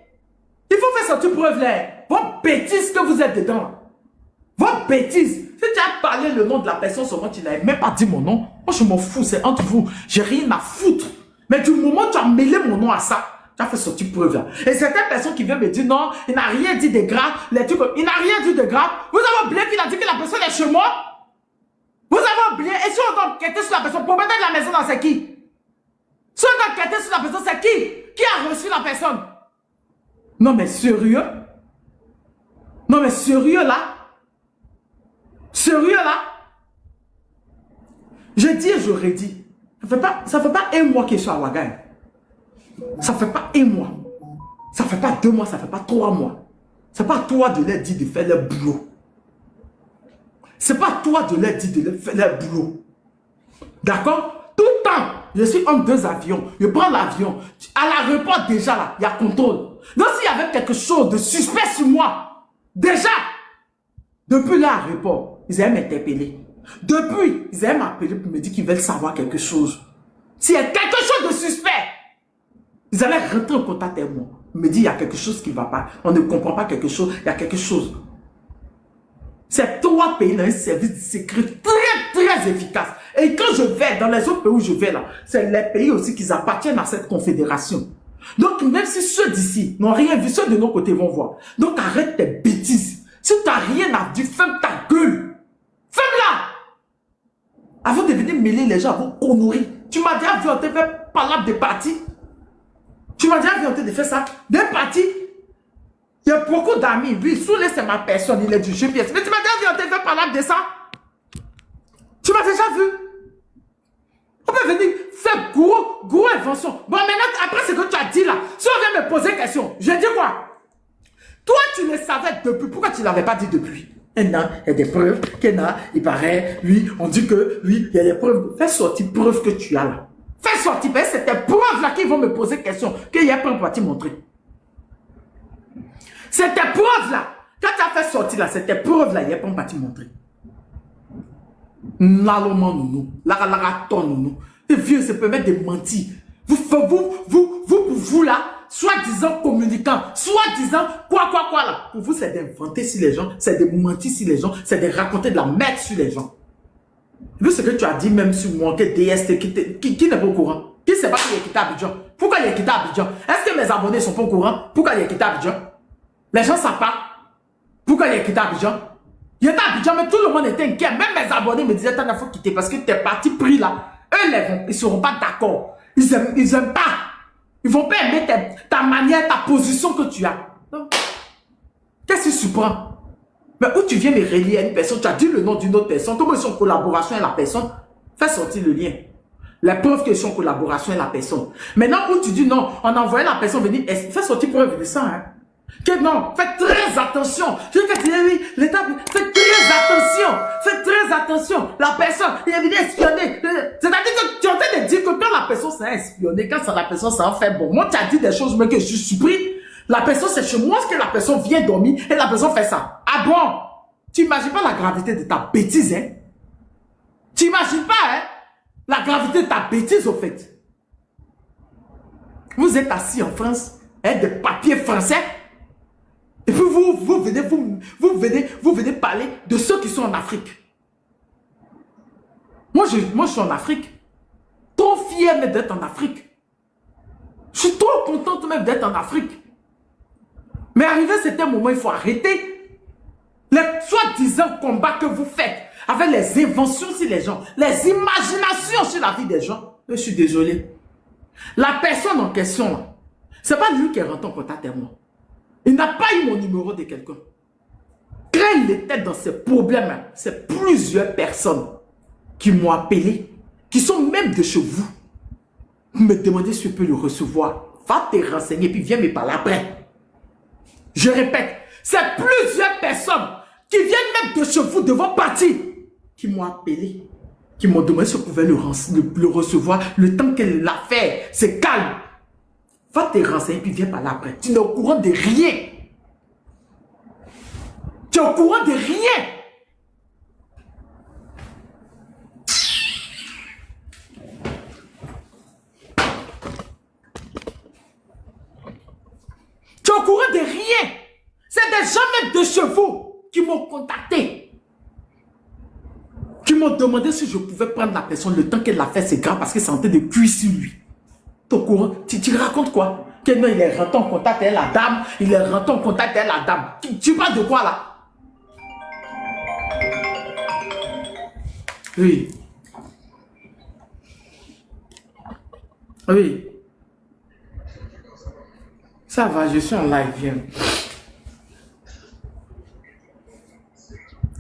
Il faut faire sortir preuve là. Vos bêtises que vous êtes dedans. Vos bêtises. Si tu as parlé le nom de la personne seulement, tu n'avais même pas dit mon nom. Moi, je m'en fous, c'est entre vous. J'ai rien à foutre. Mais du moment où tu as mêlé mon nom à ça, tu as fait sortir preuve là. Et certaines personnes qui viennent me dire non, il n'a rien dit de grave. Il n'a rien dit de grave. Vous avez oublié qu'il a dit que la personne est chez moi. Vous avez oublié. Et si on doit enquêter sur la personne, propriétaire de la maison, c'est qui? Si on doit enquêter sur la personne, c'est qui? Qui a reçu la personne? Non mais sérieux? Non Non mais sérieux là? Sérieux là? Je dis et je redis. Ça fait pas un mois que je suis à Ouagan. Ça fait pas un mois. Ça fait pas 2 mois, ça fait pas 3 mois. C'est pas à toi de leur dire de faire leur boulot. C'est pas à toi de leur dire de faire leur boulot. D'accord? Tout le temps, je suis entre 2 avions. Je prends l'avion. À l'aéroport déjà là, il y a contrôle. Donc s'il y avait quelque chose de suspect sur moi, déjà, depuis l'aéroport, ils aiment m'interpeller. Depuis, ils aiment m'appeler pour me dire qu'ils veulent savoir quelque chose. S'il y a quelque chose de suspect, ils allaient rentrer en contact avec moi. Ils me disent, il y a quelque chose qui ne va pas. On ne comprend pas quelque chose. Il y a quelque chose. Ces 3 pays ont un service secret très efficace. Et quand je vais dans les autres pays où je vais là, c'est les pays aussi qui appartiennent à cette confédération. Donc même si ceux d'ici n'ont rien vu, ceux de nos côtés vont voir. Donc arrête tes bêtises. Si tu n'as rien à dire, ferme ta gueule. Ferme-la. Avant de venir mêler les gens à vos conneries. Tu m'as déjà vu en train de faire palabre de parti. Tu m'as déjà vu en train de faire ça. Des partis. Il y a beaucoup d'amis. Lui, Soulé, c'est ma personne. Il est du GPS. Mais tu m'as déjà vu en train de faire palabre de ça. Tu m'as déjà vu. On peut venir faire gros invention. Bon, maintenant, après ce que tu as dit là, si on vient me poser question, je dis quoi? Toi, tu le savais depuis. Pourquoi tu ne l'avais pas dit depuis? Maintenant, il y a des preuves. Kenna, il paraît, oui, on dit que, oui, il y a des preuves. Fais sortir preuves que tu as là. Fais sortir, c'est tes preuves là qui vont me poser question. Qu'il y a preuve pour te montrer. C'est tes preuves là. Quand tu as fait sortir là, c'est tes preuves là, il y a preuve pour te montrer. N'allons nous, nous. Les vieux se permettent de mentir. Vous là, soi-disant communicant, soi-disant quoi là. Pour vous, c'est d'inventer sur les gens, c'est de mentir sur les gens, c'est de raconter de la merde sur les gens. Vu ce que tu as dit même sur moi, que DST, qui n'est pas au courant? Qui ne sait pas qu'il est quitté à Abidjan? Pourquoi il est quitté à Abidjan? Est-ce que mes abonnés ne sont pas au courant? Pourquoi il est quitté à Abidjan? Les gens ne savent pas. Pourquoi il est quitté à Abidjan? Il était à Abidjan, mais tout le monde était inquiet. Même mes abonnés me disaient, il faut quitter parce que tes partis pris là, eux, ils ne seront pas d'accord. Ils n'aiment pas. Ils ne vont pas aimer ta manière, ta position que tu as. Qu'est-ce qui surprend? Mais où tu viens me relier à une personne, tu as dit le nom d'une autre personne, comment ils sont en collaboration avec la personne, fais sortir le lien. La preuve qu'ils sont en collaboration avec la personne. Maintenant, où tu dis non, on a envoyé la personne venir, fais sortir preuve de ça. Hein. Que non, faites très attention. Je vais dire oui, l'État, faites très attention. La personne, il est venu espionner. C'est-à-dire que tu es en train de dire que quand la personne s'est espionnée, quand la personne s'en fait bon, moi tu as dit des choses, mais que je suis surpris. La personne, c'est chez moi que la personne vient dormir et la personne fait ça. Ah bon? Tu n'imagines pas la gravité de ta bêtise, hein? Tu n'imagines pas, hein? La gravité de ta bêtise, au fait. Vous êtes assis en France, hein, des papiers français. Et puis vous venez parler de ceux qui sont en Afrique. Moi, je suis en Afrique. Trop fier même d'être en Afrique. Je suis trop contente même d'être en Afrique. Mais arrivé à certain moment, il faut arrêter les soi-disant combats que vous faites avec les inventions sur les gens, les imaginations sur la vie des gens. Je suis désolé. La personne en question, ce n'est pas lui qui est rentré en contact avec moi. Il n'a pas eu mon numéro de quelqu'un. Quand il était dans ces problèmes, c'est plusieurs personnes qui m'ont appelé, qui sont même de chez vous, me demander si je peux le recevoir. Va te renseigner, puis viens me parler après. Je répète, c'est plusieurs personnes qui viennent même de chez vous, de vos partis, qui m'ont appelé, qui m'ont demandé si je pouvais le recevoir le temps que l'affaire se calme. Va te renseigner, puis viens parler après. Tu n'es au courant de rien. Tu es au courant de rien. Tu es au courant de rien. C'est des gens même de chez vous qui m'ont contacté. Qui m'ont demandé si je pouvais prendre la personne le temps qu'elle l'a fait, c'est grave parce que c'est en train de cuire sur lui. Tu es au courant? Tu racontes quoi? Que non, il est rentré en contact avec la dame. Il est rentré en contact avec la dame. Tu parles de quoi là? Oui. Oui. Ça va, je suis en live, viens.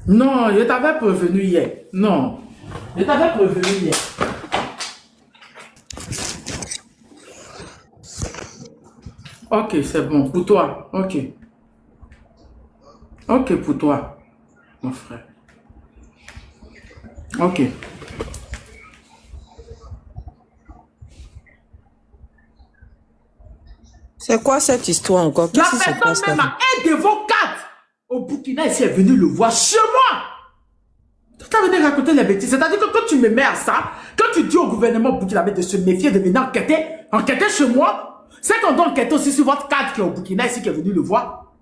Non, je t'avais prévenu hier. Non. Je t'avais prévenu hier. Ok, c'est bon. Pour toi. Ok. Ok, pour toi, mon frère. Ok. C'est quoi cette histoire encore? La Qu'est-ce qui se personne passe même, là? un de vos cadres au Burkina, ici est venu le voir chez moi. Tu as venu raconter les bêtises. C'est-à-dire que quand tu me mets à ça, quand tu dis au gouvernement burkinabé de se méfier, de venir enquêter chez moi, c'est qu'on doit enquêter aussi sur votre cadre qui est au Burkina ici qui est venu le voir.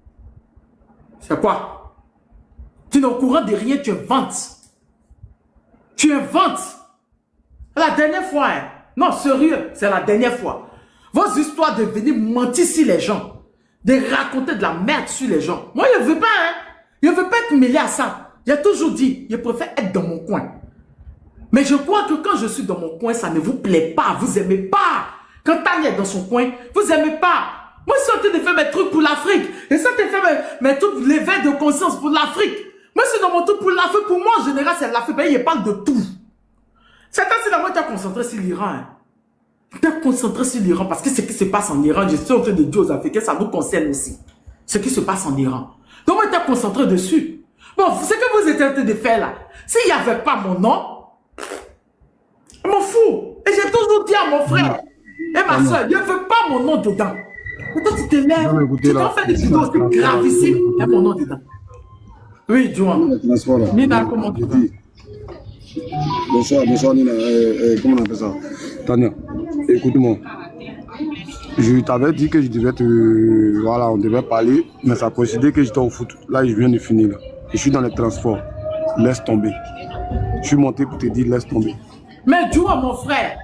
C'est quoi? Tu n'es au courant de rien, tu inventes. Tu inventes. La dernière fois, hein. Non, sérieux, c'est la dernière fois. Vos histoires de venir mentir sur les gens, de raconter de la merde sur les gens. Moi, je ne veux pas, hein. Je ne veux pas être mêlé à ça. J'ai toujours dit, je préfère être dans mon coin. Mais je crois que quand je suis dans mon coin, ça ne vous plaît pas, vous n'aimez pas. Quand Tania est dans son coin, vous n'aimez pas. Moi, je suis en train de faire mes trucs pour l'Afrique. Je suis en train de faire mes trucs, l'éveil de conscience pour l'Afrique. Moi, je suis dans mon truc pour l'Afrique. Pour moi, en général, c'est l'Afrique. Je parle de tout. C'est quand c'est la moi qui a concentré sur l'Iran. Hein. Tu es concentré sur l'Iran parce que ce qui se passe en Iran, je suis en train de dire aux Africains, ça nous concerne aussi. Ce qui se passe en Iran. Donc, moi, tu es concentré dessus. Bon, ce que vous êtes en train de faire là, s'il n'y avait pas mon nom, je m'en fous. Et j'ai toujours dit à mon frère et ma soeur, je ne veux pas mon nom dedans. Mais toi, tu te lèves, tu t'en fais des vidéos aussi gravissimes, il y a mon nom dedans. Oui, Juan. Nina, comment tu vas? Bonsoir Nina, comment on appelle ça? Tania, écoute-moi. Je t'avais dit que je devais te... Voilà, on devait parler, mais ça coïncidait que j'étais au foot. Là, je viens de finir. Là. Je suis dans les transports. Laisse tomber. Je suis monté pour te dire laisse tomber. Mais Juan, mon frère,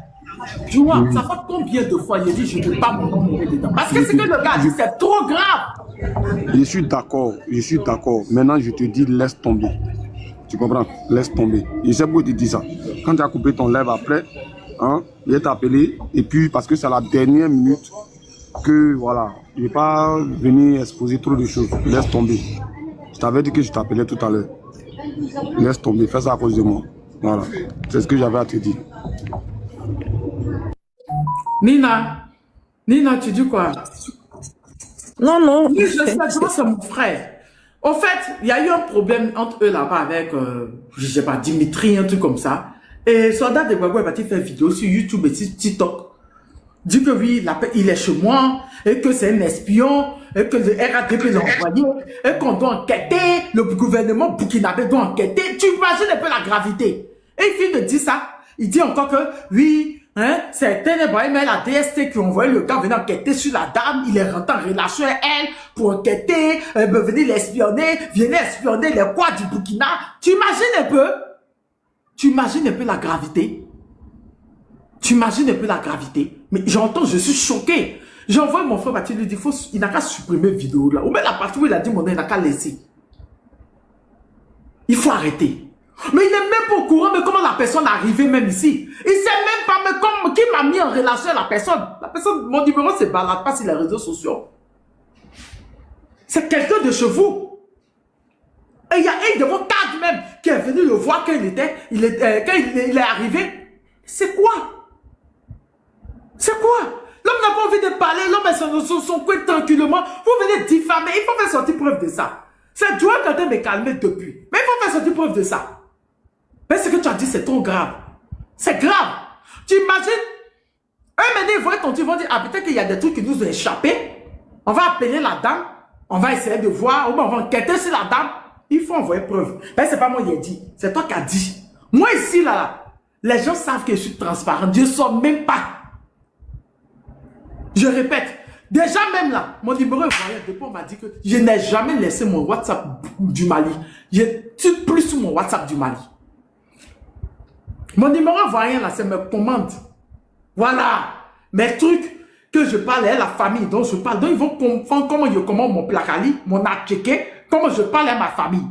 Juan, ça fait combien de fois il dit je ne veux pas mon nom dedans? Parce que ce que le gars dit, c'est trop grave. Je suis d'accord. Maintenant, je te dis laisse tomber. Tu comprends? Laisse tomber. Je sais pourquoi tu dis ça. Quand tu as coupé ton lèvre après, hein, il est appelé. Et puis, parce que c'est la dernière minute que, voilà, je ne vais pas venir exposer trop de choses. Laisse tomber. Je t'avais dit que je t'appelais tout à l'heure. Laisse tomber. Fais ça à cause de moi. Voilà. C'est ce que j'avais à te dire. Nina, tu dis quoi? Non, non. Oui, je sais, c'est mon frère. En fait, il y a eu un problème entre eux là-bas avec, je sais pas, Dimitri, un truc comme ça. Et Soldat de Gbagbo est parti faire une vidéo sur YouTube et sur TikTok. Dit que oui, il est chez moi, et que c'est un espion, et que le RADP l'a envoyé, et qu'on doit enquêter, le gouvernement burkinabé doit enquêter. Tu imagines un peu la gravité. Et il finit de dire ça. Il dit encore que oui, hein, c'est mais la DST qui a envoyé le gars venir enquêter sur la dame, il est rentré en relation avec elle pour enquêter, venir l'espionner, venir espionner les quoi du Burkina. Tu imagines un peu? Tu imagines un peu la gravité? Tu imagines un peu la gravité? Mais j'entends, je suis choqué. J'envoie mon frère Baptiste, lui dit, il n'a qu'à supprimer la vidéo là. Ou même la partie où il a dit mon nom, il n'a qu'à laisser. Il faut arrêter. Mais il n'est même pas au courant de comment la personne est arrivée même ici. Il ne sait même pas mais comment, qui m'a mis en relation à la personne. La personne, mon numéro se balade pas sur les réseaux sociaux. C'est quelqu'un de chez vous. Et il y a un de vos cadres même qui est venu le voir quand il est arrivé. C'est quoi? C'est quoi? L'homme n'a pas envie de parler, l'homme est sur son coin tranquillement. Vous venez diffamer, il faut faire sortir preuve de ça. C'est Dieu qui a de me calmer depuis. Mais il faut faire sortir preuve de ça. Mais ce que tu as dit, c'est trop grave. C'est grave. Tu imagines? Eux, maintenant, ils vont être ton ils vont dire, ah, peut-être qu'il y a des trucs qui nous ont échappé. On va appeler la dame. On va essayer de voir. Ou bien on va enquêter sur la dame. Il faut envoyer preuve. Mais c'est pas moi qui ai dit. C'est toi qui as dit. Moi, ici, là, les gens savent que je suis transparent. Je ne sors même pas. Je répète. Déjà même là, mon numéro est voyant. Depuis, on m'a dit que je n'ai jamais laissé mon WhatsApp du Mali. Je ne suis plus sur mon WhatsApp du Mali. Mon numéro voyant là, c'est mes commandes. Voilà. Mes trucs que je parle à la famille dont je parle. Donc ils vont comprendre comment je commande mon placali, mon atcheke, comment je parle à ma famille.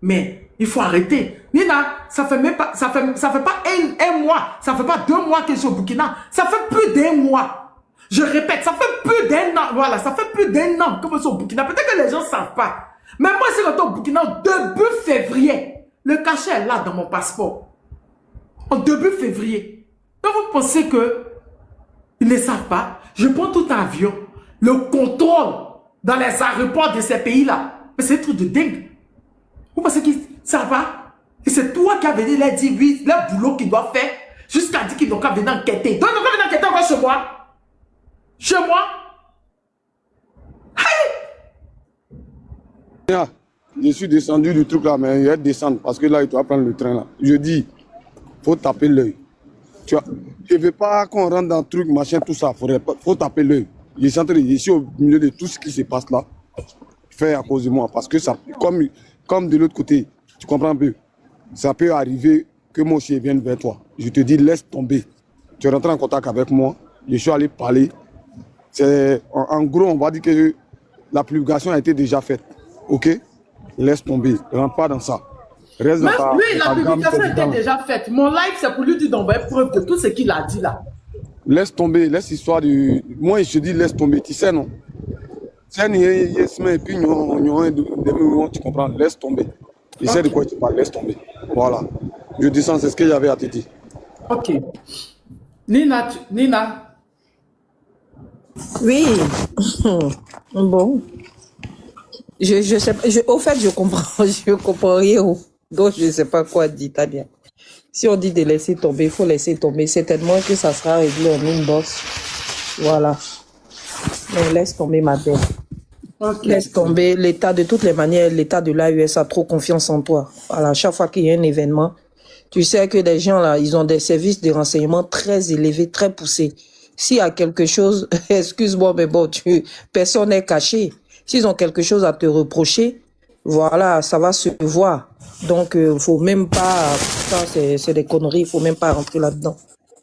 Mais il faut arrêter. Nina, ça fait même pas, ça fait pas un mois, ça fait pas 2 mois que je suis au Burkina. Ça fait plus d'1 mois. Je répète, ça fait plus d'1 an. Voilà, ça fait plus d'1 an que je suis au Burkina. Peut-être que les gens ne savent pas. Mais moi, je suis rentré au Burkina début février. Le cachet est là dans mon passeport. En début février. Donc vous pensez que ils ne savent pas? Je prends tout avion. Le contrôle dans les aéroports de ces pays-là. Mais c'est un truc de dingue. Vous pensez qu'ils ne savent pas? Et c'est toi qui as venu leur dire, oui, le boulot qu'ils doivent faire, jusqu'à dire qu'ils n'ont qu'à venir enquêter. Donc ils n'ont qu'à venir enquêter encore chez moi. Chez moi. Yeah. Je suis descendu du truc là, mais il va descendre parce que là, il doit prendre le train là. Je dis, faut taper l'œil. Tu vois, je ne veux pas qu'on rentre dans le truc, machin, tout ça. Faut taper l'œil. Je suis au milieu de tout ce qui se passe là. Fait à cause de moi. Parce que ça, comme de l'autre côté, tu comprends un peu, ça peut arriver que moi aussi je vienne vers toi. Je te dis, laisse tomber. Tu rentres en contact avec moi. Je suis allé parler. En gros, on va dire que la publication a été déjà faite. Ok? Laisse tomber. Ne rentre pas dans ça. Reste Même dans lui, la publication était déjà faite. Mon live, c'est pour lui dire d'envoyer preuve de tout ce qu'il a dit là. Laisse tomber, laisse l'histoire de... Moi, je te dis, laisse tomber, tu sais, non? Et puis, tu comprends, laisse tomber. Je sais de quoi tu parles, laisse tomber. Voilà. Je descends, c'est ce que j'avais à te dire. Ok. Nina. Oui. Bon. Je sais pas. Au fait, je comprends rien. Donc, je ne sais pas quoi dire, Tania. Si on dit de laisser tomber, il faut laisser tomber. Certainement que ça sera réglé en une bosse. Voilà. Mais laisse tomber, ma belle. Okay. Laisse tomber. L'État, de toutes les manières, l'État de l'AES a trop confiance en toi. Voilà. Chaque fois qu'il y a un événement, tu sais que des gens, là, ils ont des services de renseignement très élevés, très poussés. S'il y a quelque chose, excuse-moi, mais bon, personne n'est caché. S'ils ont quelque chose à te reprocher, voilà, ça va se voir. Donc, faut même pas, ça c'est des conneries, il faut même pas rentrer là-dedans.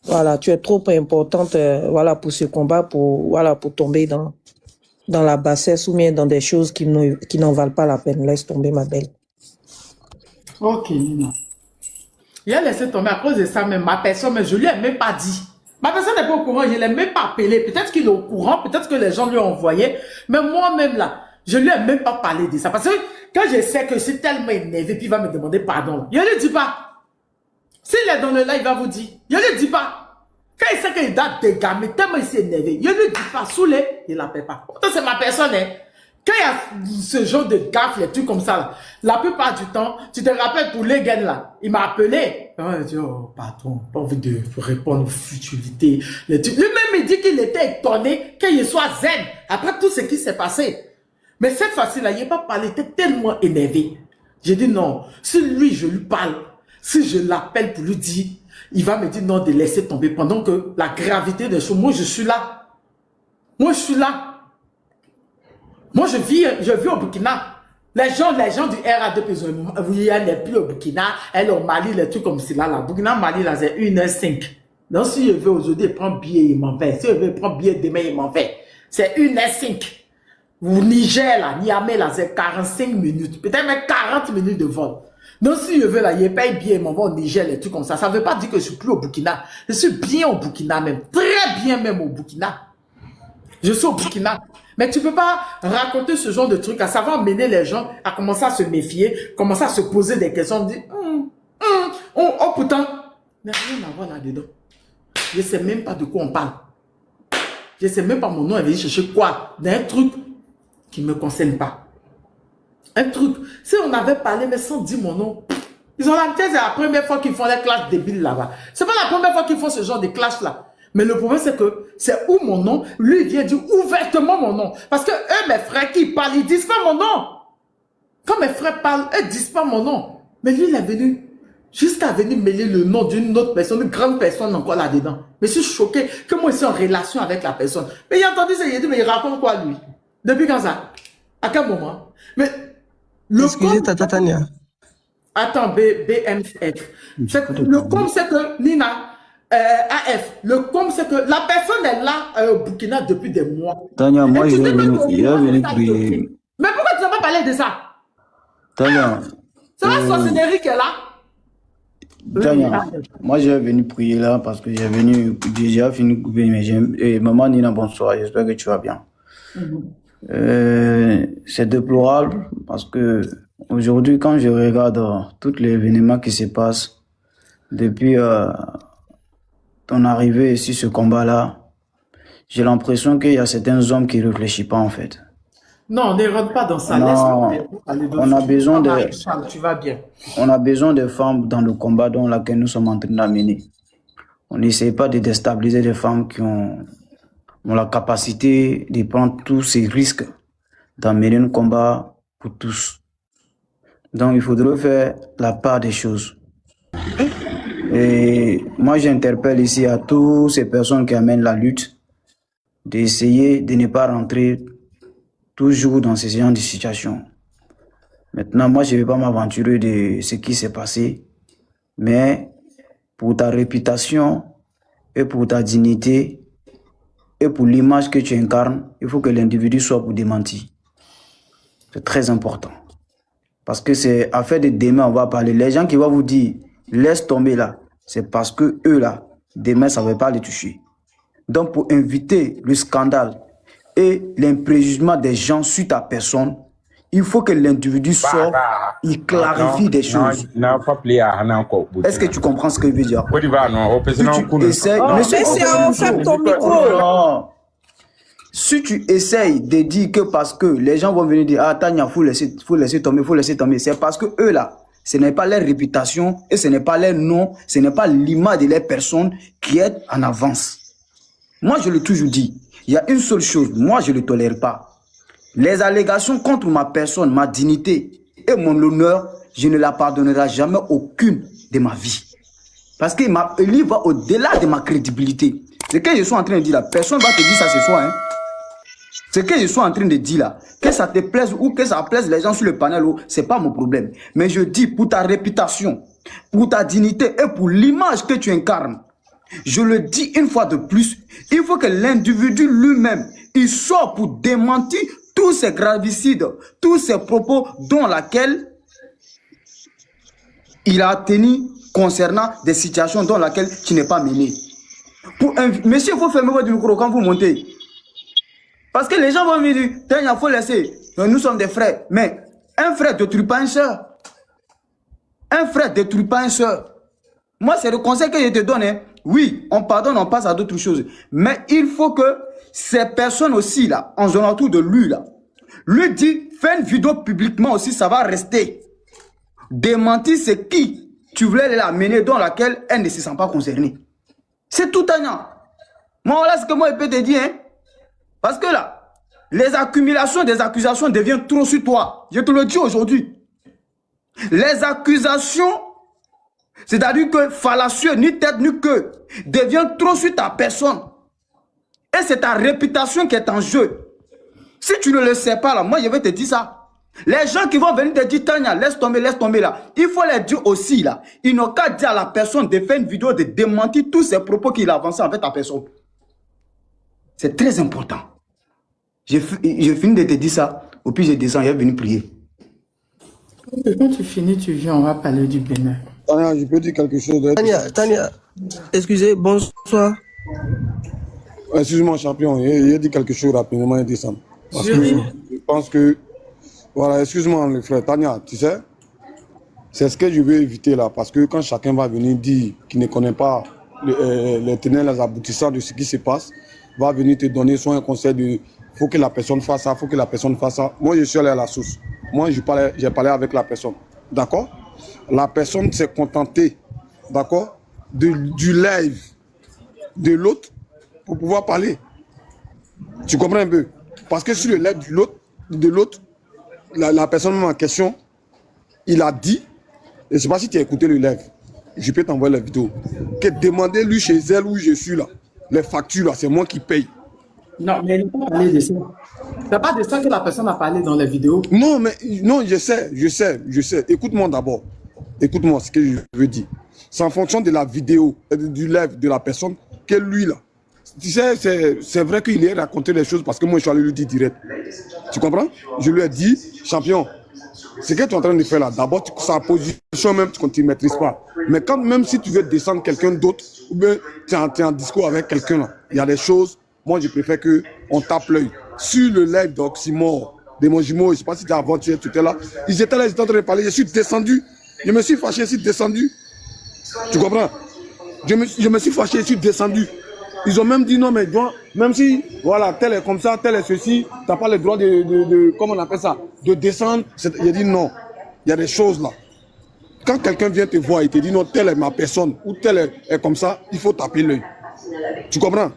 Voilà, tu es trop importante, voilà, pour ce combat, pour tomber dans la bassesse ou bien dans des choses qui n'en valent pas la peine. Laisse tomber, ma belle. Ok, Nina. Il a laissé tomber à cause de ça, même ma personne, mais je lui ai même pas dit. Ma personne n'est pas au courant, je ne l'ai même pas appelé. Peut-être qu'il est au courant, peut-être que les gens lui ont envoyé. Mais moi-même, là, je ne lui ai même pas parlé de ça. Parce que quand je sais que c'est tellement énervé, puis il va me demander pardon, je ne lui dis pas. S'il est dans le live, il va vous dire. Je ne lui dis pas. Quand il sait qu'il doit dégamer, tellement il s'est énervé, je ne lui dis pas. Saoulé, il ne l'appelle pas. Pourtant, c'est ma personne, hein. Quand il y a ce genre de gaffe, les trucs comme ça, là, la plupart du temps, tu te rappelles pour les gars là, il m'a appelé. Il dit, oh, pardon, pas envie de répondre aux futilités. Lui-même, il dit qu'il était étonné qu'il soit zen après tout ce qui s'est passé. Mais cette fois-ci-là, il n'a pas parlé, il était tellement énervé. J'ai dit non, si lui, je lui parle, si je l'appelle pour lui dire, il va me dire non de laisser tomber pendant que la gravité des choses, moi je suis là. Moi je suis là. Moi, je vis au Burkina. Les gens du RA2, oui, elle n'est plus au Burkina, elle est au Mali, les trucs comme cela, là. Burkina, Mali, là, c'est 1h05. Donc, si je veux aujourd'hui prendre billet, il m'en fait. Si je veux prendre billet demain, il m'en fait. C'est 1h05. Au Niger, là, Niamey, là, c'est 45 minutes. Peut-être même 40 minutes de vol. Donc, si je veux, là, il paye billet, il m'envoie au Niger, les trucs comme ça. Ça ne veut pas dire que je suis plus au Burkina. Je suis bien au Burkina même. Très bien même au Burkina. Je suis au Burkina. Mais tu ne peux pas raconter ce genre de truc, ça va amener les gens à commencer à se méfier, commencer à se poser des questions, dire, oh pourtant, mais rien à voir là-dedans. Je ne sais même pas de quoi on parle. Je ne sais même pas mon nom, elle veut chercher quoi, d'un truc qui ne me concerne pas. Un truc, si on avait parlé, mais sans dire mon nom, ils ont l'habitude, c'est la première fois qu'ils font les clashes débiles là-bas. C'est pas la première fois qu'ils font ce genre de clash là. Mais le problème, c'est que c'est où mon nom, lui, il vient dire ouvertement mon nom. Parce que eux, mes frères qui parlent, ils disent pas mon nom. Quand mes frères parlent, eux disent pas mon nom. Mais lui, il est venu, jusqu'à venir mêler le nom d'une autre personne, une grande personne encore là-dedans. Mais je suis choqué que moi, je suis en relation avec la personne. Mais il a entendu ça, il a dit, mais il raconte quoi, lui? Depuis quand ça? À quel moment? Mais le excusez, Tata Tania. Attends, BMF. Le com, c'est que Nina... AF, le com, c'est que la personne est là au Burkina depuis des mois. Tania, moi, je vais venir prier. Mais pourquoi tu n'as pas parlé de ça? Tania. C'est la sorcellerie qui est là. Tania, moi, je vais venir prier là parce que j'ai fini de couper mes gemmes. Et maman Nina, bonsoir, j'espère que tu vas bien. C'est déplorable parce que aujourd'hui, quand je regarde tous les événements qui se passent depuis ton arrivée ici, ce combat-là, j'ai l'impression qu'il y a certains hommes qui ne réfléchissent pas en fait. Non, ne rentre pas dans ça. Non, Laisse-moi parler d'autre on a chose. besoin de, Marie-Charles, tu vas bien. on a besoin de femmes dans le combat dans lequel nous sommes en train d'amener. On n'essaie pas de déstabiliser les femmes qui ont la capacité de prendre tous ces risques d'amener un combat pour tous. Donc, il faudrait faire la part des choses. Et moi, j'interpelle ici à toutes ces personnes qui amènent la lutte d'essayer de ne pas rentrer toujours dans ce genre de situation. Maintenant, moi, je ne vais pas m'aventurer de ce qui s'est passé, mais pour ta réputation et pour ta dignité et pour l'image que tu incarnes, il faut que l'individu soit pour démentir. C'est très important. Parce que c'est affaire de demain, on va parler. Les gens qui vont vous dire, laisse tomber là, c'est parce que eux là, demain, ça ne va pas les toucher. Donc, pour éviter le scandale et l'impréjugement des gens suite à personne, il faut que l'individu sorte, il clarifie des choses. Est-ce que tu comprends ce que je veux dire? Si tu essayes, ferme ton micro. Non. Si tu essayes de dire que parce que les gens vont venir dire, ah, Tania, faut laisser tomber, c'est parce que eux là, ce n'est pas leur réputation et ce n'est pas leur nom, ce n'est pas l'image de leur personne qui est en avance. Moi, je l'ai toujours dit, il y a une seule chose, moi, je ne le tolère pas. Les allégations contre ma personne, ma dignité et mon honneur, je ne la pardonnerai jamais aucune de ma vie. Parce qu'il va au-delà de ma crédibilité. Ce que je suis en train de dire là, personne ne va te dire ça ce soir. Hein. Ce que je suis en train de dire là, que ça te plaise ou que ça plaise les gens sur le panel, ce n'est pas mon problème. Mais je dis pour ta réputation, pour ta dignité et pour l'image que tu incarnes, je le dis une fois de plus, il faut que l'individu lui-même, il soit pour démentir tous ces gravicides, tous ces propos dont laquelle il a tenu concernant des situations dans lesquelles tu n'es pas mené. Monsieur, il faut fermer votre micro quand vous montez. Parce que les gens vont me dire, il faut laisser. Nous sommes des frères. Mais un frère ne détruit pas une soeur. Un frère ne détruit pas une soeur. Moi, c'est le conseil que je te donne. Hein. Oui, on pardonne, on passe à d'autres choses. Mais il faut que ces personnes aussi, là, en zone autour de lui, là, lui dit, fais une vidéo publiquement aussi, ça va rester. Démentir, c'est qui tu voulais l'amener dans laquelle elle ne se sent pas concernée. C'est tout un an. Moi, voilà ce que moi, je peux te dire. Hein. Parce que là, les accumulations des accusations deviennent trop sur toi. Je te le dis aujourd'hui. Les accusations, c'est-à-dire que fallacieux, ni tête, ni queue, deviennent trop sur ta personne. Et c'est ta réputation qui est en jeu. Si tu ne le sais pas, là, moi, je vais te dire ça. Les gens qui vont venir te dire, Tania, laisse tomber là. Il faut les dire aussi, là. Ils n'ont qu'à dire à la personne de faire une vidéo, de démentir tous ces propos qu'il a avancés avec ta personne. C'est très important. J'ai fini de te dire ça. Au puis je descends, je vais venir prier. Quand tu finis, tu viens, on va parler du Bénin. Tania, je peux dire quelque chose. Tania, excusez, bonsoir. Excuse-moi, champion, il a dit quelque chose rapidement, il descend. Parce que je pense que, voilà, excuse-moi, le frère. Tania, tu sais, c'est ce que je veux éviter là, parce que quand chacun va venir dire qu'il ne connaît pas les tenants, les aboutissants de ce qui se passe, va venir te donner soit un conseil de faut que la personne fasse ça, faut que la personne fasse ça. Moi, je suis allé à la source. Moi, j'ai parlé avec la personne. D'accord? La personne s'est contentée, d'accord, du live de l'autre pour pouvoir parler. Tu comprends un peu? Parce que sur le live de l'autre, la personne en question, il a dit, et je ne sais pas si tu as écouté le live, je peux t'envoyer la vidéo, que demandez-lui chez elle où je suis là, les factures là, c'est moi qui paye. Non, mais il n'a pas parlé de ça. C'est pas de ça que la personne a parlé dans la vidéo. Non, mais non, je sais. Écoute-moi d'abord. Écoute-moi ce que je veux dire. C'est en fonction de la vidéo, du live de la personne, que lui là. Tu sais, c'est vrai qu'il a raconté les choses parce que moi je suis allé lui dire direct. Tu comprends? Je lui ai dit, champion, ce que tu es en train de faire là, d'abord, sa position même, tu ne maîtrises pas. Mais quand même si tu veux descendre quelqu'un d'autre, ou bien tu es en discours avec quelqu'un là, il y a des choses, moi je préfère qu'on tape l'œil. Sur le live d'Oxymore, de mon jumeau, je ne sais pas si tu as avant-hier, tu étais là. Ils étaient là, ils étaient en train de parler. Je suis descendu. Je me suis fâché, je suis descendu. Tu comprends? Je me suis fâché, je suis descendu. Ils ont même dit non, mais même si, voilà, tel est comme ça, tel est ceci, tu n'as pas le droit comment on appelle ça, de descendre. J'ai dit non, il y a des choses là. Quand quelqu'un vient te voir et te dit non, telle est ma personne, ou telle est comme ça, il faut taper l'œil. Tu comprends?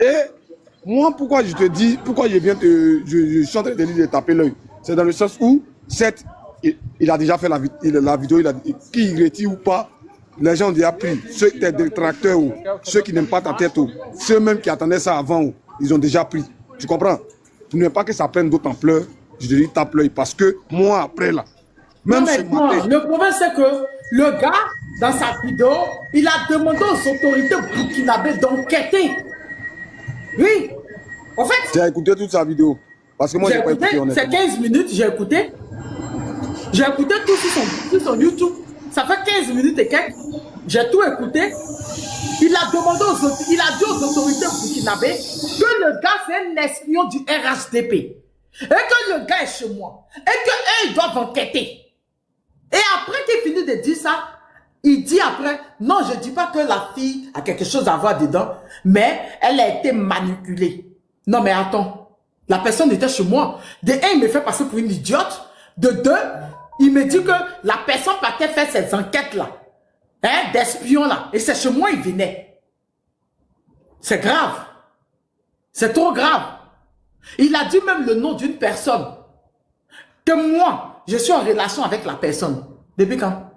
Et moi, pourquoi je te dis, pourquoi je suis en train de te dire de taper l'œil? C'est dans le sens où, certes, il a déjà fait la vidéo, il a dit, qu'il retire ou pas, les gens ont déjà pris. Ceux qui étaient détracteurs, ceux qui n'aiment pas ta tête, ceux même qui attendaient ça avant, ils ont déjà pris. Tu comprends? Tu ne veux pas que ça prenne d'autres ampleur, je te dis tape l'œil. Parce que moi, après là, même non, mais non, le problème, c'est que le gars, dans sa vidéo, il a demandé aux autorités burkinabées d'enquêter. Oui. En fait, tu as écouté toute sa vidéo. Parce que moi, j'ai pas écouté. C'est 15 minutes, j'ai écouté. J'ai écouté tout sur son YouTube. Ça fait 15 minutes et quelques. J'ai tout écouté. Il a demandé il a dit aux autorités burkinabées que le gars, c'est un espion du RHDP. Et que le gars est chez moi. Et qu'eux, ils doivent enquêter. Et après qu'il finit de dire ça, il dit après, non, je ne dis pas que la fille a quelque chose à voir dedans, mais elle a été manipulée. Non, mais attends, la personne était chez moi. De un, il me fait passer pour une idiote. De deux, il me dit que la personne partait faire ces enquêtes-là, hein, d'espions-là. Et c'est chez moi, il venait. C'est grave. C'est trop grave. Il a dit même le nom d'une personne. Que moi, je suis en relation avec la personne. Depuis quand?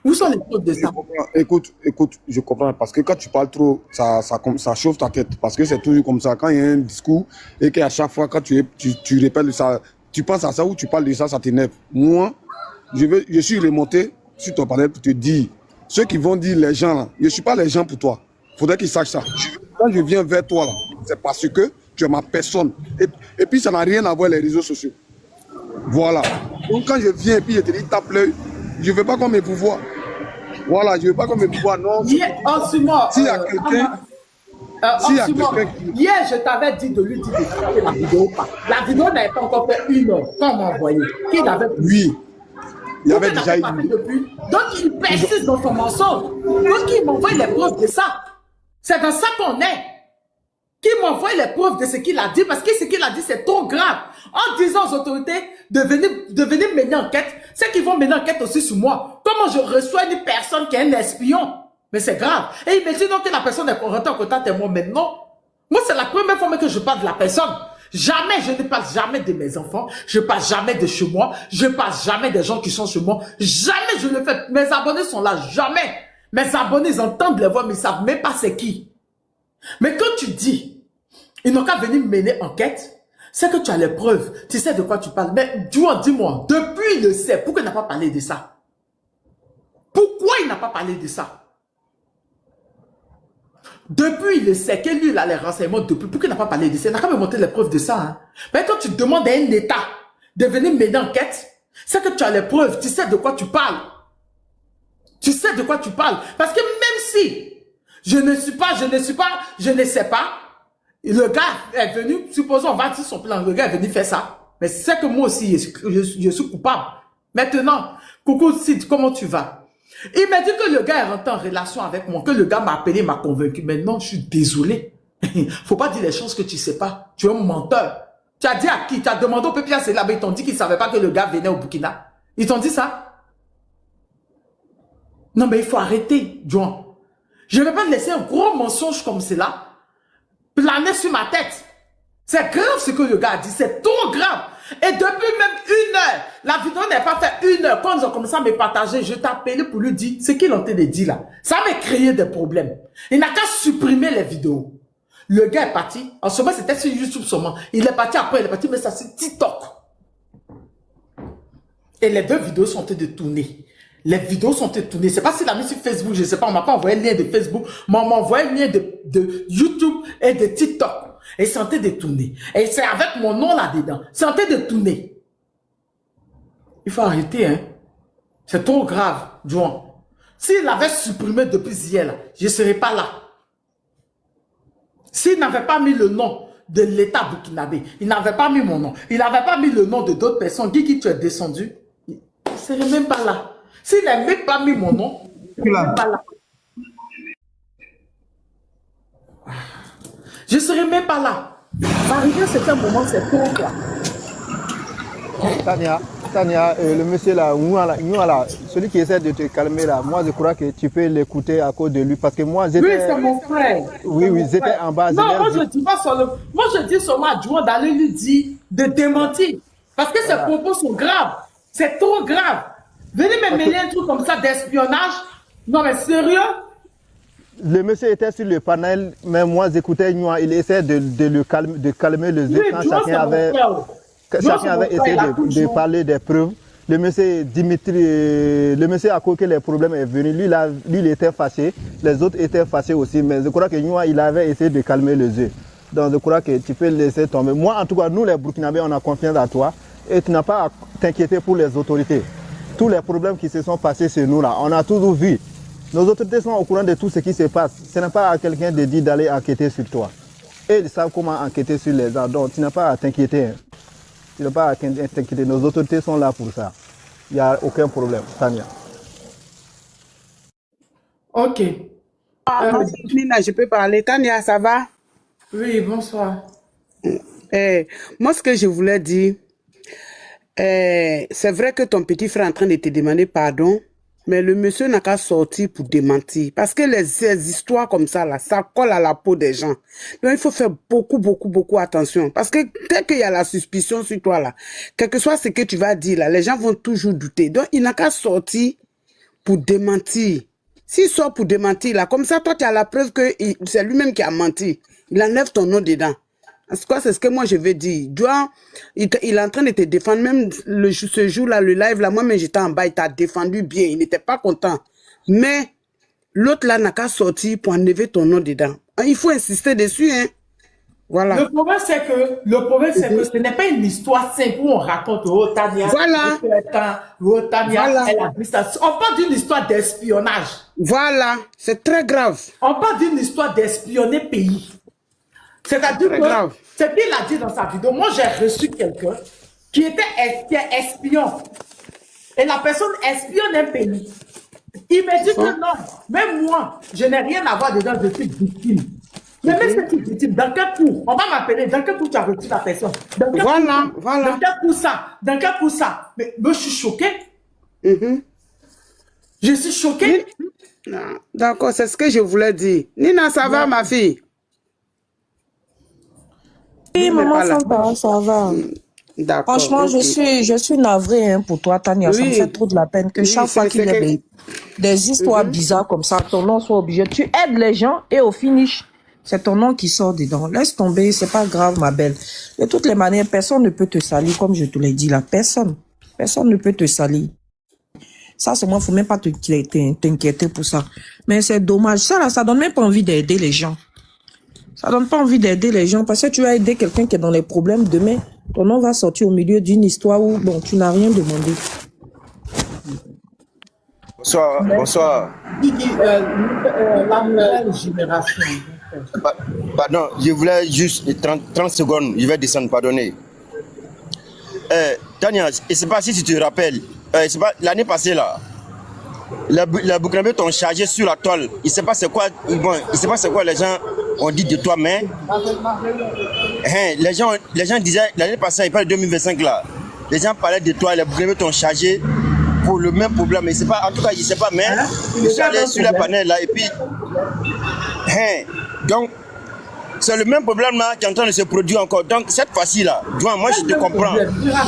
Où sont les preuves de ça? Écoute, je comprends. Parce que quand tu parles trop, ça chauffe ta tête. Parce que c'est toujours comme ça. Quand il y a un discours et qu'à chaque fois, quand tu répètes ça, tu penses à ça ou tu parles de ça, ça t'énerve. Moi, je suis remonté sur ton panel pour te dire, ceux qui vont dire les gens là, je ne suis pas les gens pour toi. Il faudrait qu'ils sachent ça. Quand je viens vers toi là, c'est parce que tu es ma personne. Et puis ça n'a rien à voir avec les réseaux sociaux. Voilà. Donc quand je viens et puis je te dis tape l'œil, je ne veux pas qu'on me pouvoir. Voilà, je ne veux pas qu'on me pouvoir. Non. S'il y a quelqu'un. Hier, je t'avais dit de lui dire de quitter la vidéo. La vidéo n'avait pas encore fait 1 heure. Quand on m'a envoyé. Qu'il avait. Oui. Il y avait déjà eu. Donc il persiste dans son mensonge. Donc il m'envoie les preuves de ça. C'est dans ça qu'on est. Qui m'envoie les preuves de ce qu'il a dit, parce que ce qu'il a dit, c'est trop grave. En disant aux autorités de venir mener enquête, c'est qu'ils vont mener enquête aussi sur moi. Comment je reçois une personne qui est un espion? Mais c'est grave. Et il me dit donc que la personne est rentrée en contact avec moi maintenant. Moi, c'est la première fois que je parle de la personne. Jamais, je ne parle jamais de mes enfants. Je ne parle jamais de chez moi. Je ne parle jamais des gens qui sont chez moi. Jamais je le fais. Mes abonnés sont là. Jamais. Mes abonnés, ils entendent les voix, mais ils ne savent même pas c'est qui. Mais quand tu dis, ils n'ont qu'à venir mener enquête, c'est que tu as les preuves. Tu sais de quoi tu parles. Mais dis-moi, depuis il le sait, pourquoi il n'a pas parlé de ça? Pourquoi il n'a pas parlé de ça? Depuis il le sait, que lui il a les renseignements depuis, pourquoi il n'a pas parlé de ça? Il n'a qu'à me montrer les preuves de ça. Hein. Mais quand tu demandes à un État de venir mener enquête, c'est que tu as les preuves, tu sais de quoi tu parles. Tu sais de quoi tu parles. Parce que même si je ne sais pas, le gars est venu, supposons on va dire son plan, le gars est venu faire ça. Mais c'est que moi aussi, je suis coupable. Maintenant, coucou Sid, comment tu vas? Il m'a dit que le gars est rentré en relation avec moi, que le gars m'a appelé, m'a convaincu. Maintenant, je suis désolé. Faut pas dire les choses que tu sais pas. Tu es un menteur. Tu as dit à qui? Tu as demandé au Pépia Selaba, ils t'ont dit qu'ils ne savaient pas que le gars venait au Burkina. Ils t'ont dit ça? Non, mais il faut arrêter, John. Je ne vais pas te laisser un gros mensonge comme cela planer sur ma tête. C'est grave ce que le gars a dit. C'est trop grave. Et depuis même 1 heure, la vidéo n'est pas fait 1 heure. Quand ils ont commencé à me partager, je t'ai appelé pour lui dire ce qu'il est en train de dire là. Ça m'a créé des problèmes. Il n'a qu'à supprimer les vidéos. Le gars est parti. En ce moment, c'était sur YouTube seulement. Il est parti après, il est parti, mais ça c'est TikTok. Et les 2 vidéos sont en train de tourner. Les vidéos sont en train de tourner. C'est pas s'il a mis sur Facebook, je ne sais pas. On m'a pas envoyé le lien de Facebook, mais on m'a envoyé le lien de YouTube et de TikTok. Et c'est en train de tourner. Et c'est avec mon nom là-dedans. C'est en train de tourner. Il faut arrêter, hein. C'est trop grave, John. S'il avait supprimé depuis hier, là, je ne serais pas là. S'il n'avait pas mis le nom de l'État burkinabé. Il n'avait pas mis mon nom. Il n'avait pas mis le nom de d'autres personnes. Guigui, tu es descendu. Il ne serait même pas là. S'il n'avait même pas mis mon nom, il ne serait pas là. Je ne serais même pas là. Arrivé à certain moment, c'est trop quoi. Tania, le monsieur là, celui qui essaie de te calmer là, moi je crois que tu peux l'écouter à cause de lui parce que moi j'étais... Oui, c'est mon frère. Oui, j'étais en bas. Non, moi je dis pas sur le... Moi je dis seulement à Juan d'aller lui dire de démentir. Parce que ses propos sont graves. C'est trop grave. Venez me mêler un truc comme ça d'espionnage. Non mais sérieux? Le monsieur était sur le panel, mais moi j'écoutais Nua, il essaie de calmer le jeu quand chacun avait essayé de parler des preuves. Le monsieur Dimitri, le monsieur a coqué les problèmes est venu, lui il était fâché, les autres étaient fâchés aussi, mais je crois que Nua il avait essayé de calmer le jeu. Donc je crois que tu peux laisser tomber. Moi en tout cas, nous les Burkinabés, on a confiance à toi et tu n'as pas à t'inquiéter pour les autorités. Tous les problèmes qui se sont passés chez nous là, on a toujours vu. Nos autorités sont au courant de tout ce qui se passe. Ce n'est pas à quelqu'un de dire d'aller enquêter sur toi. Et ils savent comment enquêter sur les gens. Donc tu n'as pas à t'inquiéter. Tu n'as pas à t'inquiéter. Nos autorités sont là pour ça. Il n'y a aucun problème, Tania. Ok. Nina, je peux parler. Tania, ça va? Oui, bonsoir. Moi, ce que je voulais dire, c'est vrai que ton petit frère est en train de te demander pardon, mais le monsieur n'a qu'à sortir pour démentir. Parce que ces histoires comme ça, là, ça colle à la peau des gens. Donc, il faut faire beaucoup attention. Parce que dès qu'il y a la suspicion sur toi, là, quel que soit ce que tu vas dire, là, les gens vont toujours douter. Donc, il n'a qu'à sortir pour démentir. S'il sort pour démentir, là, comme ça, toi, tu as la preuve que c'est lui-même qui a menti. Il enlève ton nom dedans. C'est ce que moi je veux dire. Il est en train de te défendre. Même ce jour-là, le live, là, moi-même j'étais en bas, il t'a défendu bien. Il n'était pas content. Mais l'autre là n'a qu'à sortir pour enlever ton nom dedans. Il faut insister dessus, hein. Voilà. Le problème, c'est que ce n'est pas une histoire simple où on raconte, oh, Tania, voilà. Tania, elle a vu ça. On parle d'une histoire d'espionnage. Voilà. C'est très grave. On parle d'une histoire d'espionner pays. C'est-à-dire que, c'est qu'il a dit dans sa vidéo, moi j'ai reçu quelqu'un qui est espion. Et la personne espionne un pays. Il me dit que non, même moi, je n'ai rien à voir dedans, je suis victime. Mais même si tu es victime, dans quel coup? On va m'appeler, dans quel coup tu as reçu la personne? Dans quel coup, dans quel coup ça? Dans quel coup ça? Mais je suis choqué. Je suis choqué. D'accord, c'est ce que je voulais dire. Nina, ça va, ma fille? Oui, maman, ça va. D'accord. Franchement, je suis navrée hein, pour toi, Tania. Ça me fait trop de la peine que chaque fois qu'il y a des histoires bizarres comme ça, ton nom soit obligé. Tu aides les gens et au finish, c'est ton nom qui sort dedans. Laisse tomber, c'est pas grave, ma belle. De toutes les manières, personne ne peut te salir, comme je te l'ai dit là. Personne. Personne ne peut te salir. Ça, c'est moi, faut même pas t'inquiéter pour ça. Mais c'est dommage. Ça, là, ça donne même pas envie d'aider les gens. Ça donne pas envie d'aider les gens parce que tu vas aider quelqu'un qui est dans les problèmes demain. Ton nom va sortir au milieu d'une histoire où, bon, tu n'as rien demandé. Bonsoir. La nouvelle génération. Pardon, je voulais juste 30 secondes, je vais descendre, pardonnez. Tania, je ne sais pas si tu te rappelles, l'année passée là, les Burkinabés t'ont chargé sur la toile. Il ne sait pas c'est quoi, les gens ont dit de toi, mais les gens disaient, l'année passée, ils parlent de 2025 là, les gens parlaient de toi, les Burkinabés t'ont chargé pour le même problème. En tout cas, je ne sais pas, mais je suis allé sur les panels là, et puis, donc, c'est le même problème là qui est en train de se produire encore. Donc, cette fois-ci là, moi je te comprends,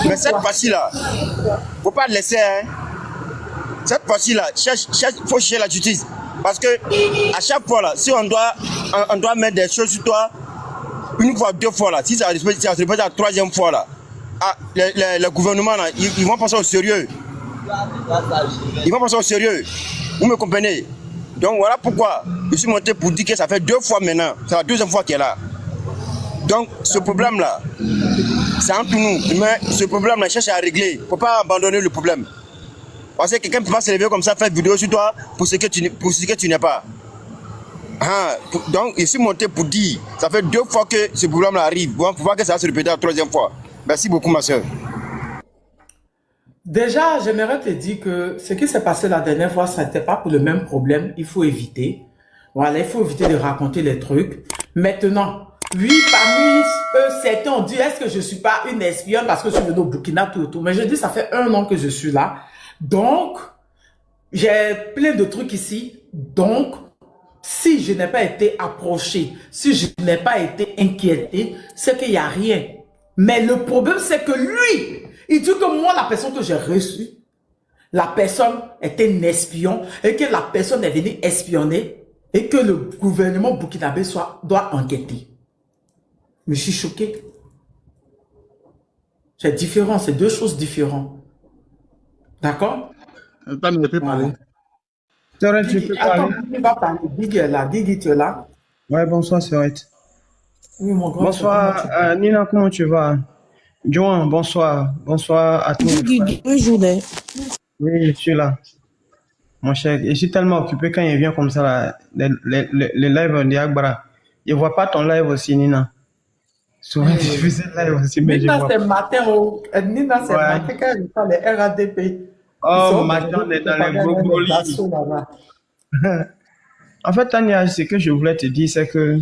mais cette fois-ci là, il ne faut pas laisser, cette fois-ci là, il faut chercher la justice. Parce que à chaque fois là, si on doit mettre des choses sur toi, une fois, deux fois là, si ça se répète la troisième fois là, le gouvernement là, ils vont penser au sérieux. Ils vont penser au sérieux. Vous me comprenez? Donc voilà pourquoi je suis monté pour dire que ça fait 2 fois maintenant. C'est la 2e fois qu'elle est là. Donc ce problème là, c'est entre nous. Mais ce problème là, cherche à régler. Il ne faut pas abandonner le problème. Parce que quelqu'un ne peut pas se lever comme ça, faire vidéo sur toi pour ce que tu n'es pas. Donc, je suis monté pour dire, ça fait 2 fois que ce problème arrive. Bon, pour voir que ça va se répéter la 3e fois. Merci beaucoup, ma soeur. Déjà, j'aimerais te dire que ce qui s'est passé la dernière fois, ça n'était pas pour le même problème. Il faut éviter. Voilà, il faut éviter de raconter les trucs. Maintenant, oui, parmi eux, certains ont dit, est-ce que je suis pas une espionne parce que je suis venue au Burkina, tout et tout. Mais je dis, ça fait 1 an que je suis là. Donc, j'ai plein de trucs ici. Donc, si je n'ai pas été approché, si je n'ai pas été inquiété, c'est qu'il n'y a rien. Mais le problème, c'est que lui, il dit que moi, la personne que j'ai reçue, la personne était un espion et que la personne est venue espionner et que le gouvernement burkinabé doit enquêter. Je suis choqué. C'est différent, c'est 2 choses différentes. D'accord? Attends, ne peux parler. Sorette, tu peux parler. Attends, il va parler. Diggy est là. Diggy, tu es là? Ouais, bonsoir, Sorette. Oui, mon grand. Bonsoir, Nina, comment tu vas? Joan, bonsoir. Bonsoir à tous. Journée. Oui, je suis là. Mon cher, je suis tellement occupé quand il vient comme ça, là, les lives de Agbara. Je ne vois pas ton live aussi, Nina. Souvent, tu faisais le live aussi, mais Nina, je vois. c'est matin. Nina, c'est matin quand il parle les RADP. Oh, matin, on est dans les gros lits. En fait, Tania, ce que je voulais te dire, c'est que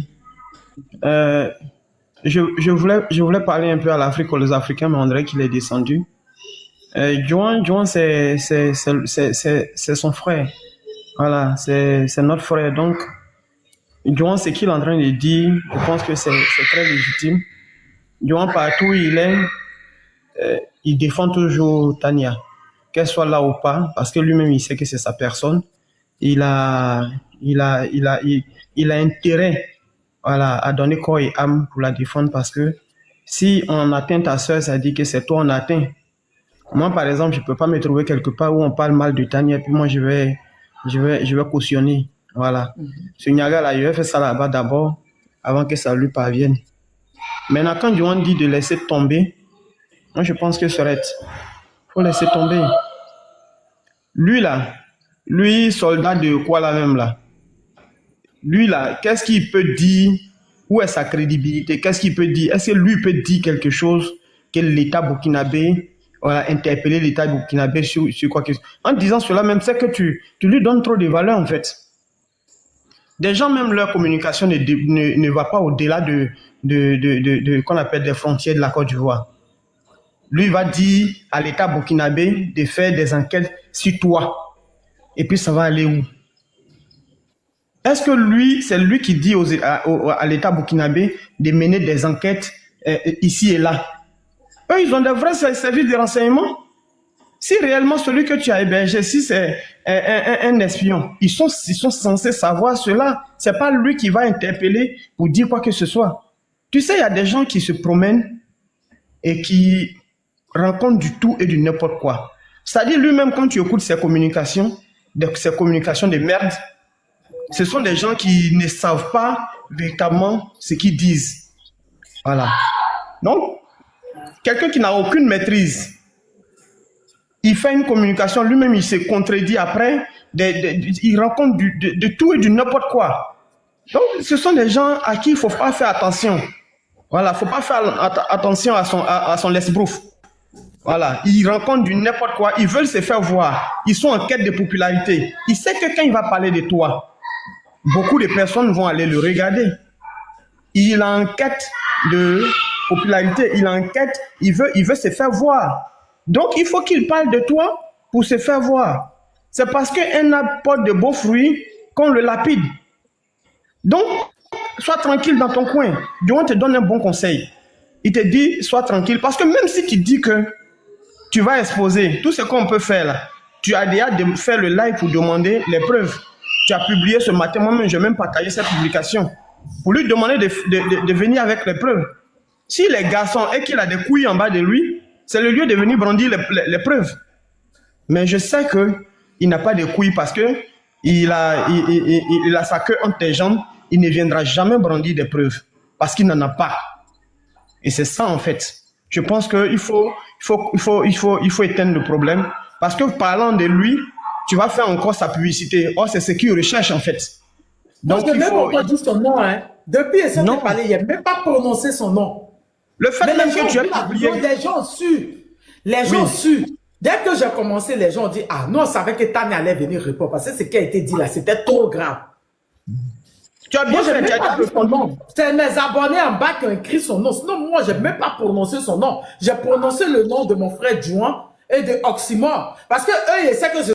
je voulais parler un peu à l'Afrique aux Africains, mais on dirait qu'il est descendu. Joan, c'est son frère. Voilà, c'est notre frère. Donc, Joan, ce qu'il est en train de dire, je pense que c'est très légitime. Joan, partout où il est, il défend toujours Tania, qu'elle soit là ou pas, parce que lui-même, il sait que c'est sa personne. Il a intérêt, voilà, à donner corps et âme pour la défendre, parce que si on atteint ta soeur, ça dit que c'est toi on atteint. Moi, par exemple, je peux pas me trouver quelque part où on parle mal de Tania, puis moi, je vais cautionner. Voilà. Ce Niaga là, je vais faire ça là-bas d'abord, avant que ça lui parvienne. Maintenant, quand Johan dit de laisser tomber, moi, je pense que serait, faut laisser tomber. Lui, soldat de quoi là même là? Lui là, qu'est-ce qu'il peut dire? Où est sa crédibilité? Qu'est-ce qu'il peut dire? Est-ce que lui peut dire quelque chose que l'État burkinabé, voilà, interpeller l'État burkinabé sur quoi que ce soit? En disant cela même, c'est que tu lui donnes trop de valeur en fait. Des gens, même leur communication ne va pas au-delà de qu'on appelle des frontières de la Côte d'Ivoire. Lui va dire à l'État burkinabé de faire des enquêtes sur toi. Et puis ça va aller où? Est-ce que c'est lui qui dit à l'État burkinabé de mener des enquêtes ici et là? Eux, ils ont des vrais services de renseignement. Si réellement celui que tu as hébergé, si c'est un espion, ils sont censés savoir cela. C'est pas lui qui va interpeller pour dire quoi que ce soit. Tu sais, il y a des gens qui se promènent et qui rencontrent du tout et du n'importe quoi. C'est-à-dire lui-même, quand tu écoutes ses communications de merde, ce sont des gens qui ne savent pas véritablement ce qu'ils disent. Voilà. Donc, quelqu'un qui n'a aucune maîtrise, il fait une communication, lui-même il se contredit après, il rencontre de tout et du n'importe quoi. Donc, ce sont des gens à qui il ne faut pas faire attention. Voilà, il ne faut pas faire attention à son lesbrouf. Voilà, ils rencontrent du n'importe quoi, ils veulent se faire voir, ils sont en quête de popularité. Il sait que quand il va parler de toi, beaucoup de personnes vont aller le regarder. Il est en quête de popularité, il veut se faire voir. Donc, il faut qu'il parle de toi pour se faire voir. C'est parce qu'un arbre porte de beaux fruits qu'on le lapide. Donc, sois tranquille dans ton coin. Dieu te donne un bon conseil. Il te dit, sois tranquille. Parce que même si tu dis que tu vas exposer tout ce qu'on peut faire là, tu as déjà fait le live pour demander les preuves. Tu as publié ce matin, moi-même, je n'ai même pas taillé cette publication. Pour lui demander de venir avec les preuves. Si les garçons et qu'il a des couilles en bas de lui, c'est le lieu de venir brandir les preuves. Mais je sais qu'il n'a pas de couilles parce qu'il a sa queue entre tes jambes. Il ne viendra jamais brandir des preuves parce qu'il n'en a pas. Et c'est ça en fait. Je pense qu'il faut éteindre le problème parce que parlant de lui, tu vas faire encore sa publicité. Or, c'est ce qu'il recherche en fait. Donc, je n'ai il même faut... pas dit son nom. Hein. Depuis essayer de Non. parler, il n'a même pas prononcé son nom. Le fait Mais même les gens, que tu aies ont vu la publié... vidéo, les gens ont su. Les gens ont su. Dès que j'ai commencé, les gens ont dit, ah, nous, on savait que Tania allait venir répondre. Parce que ce qui a été dit là, c'était trop grave. Tu as bien Moi, je fait, n'ai tu as pas dit dit son nom. C'est mes abonnés en bas qui ont écrit son nom. Sinon, moi, je n'ai même pas prononcé son nom. J'ai prononcé le nom de mon frère Juan et de Oxymore. Parce que eux, ils essaient que je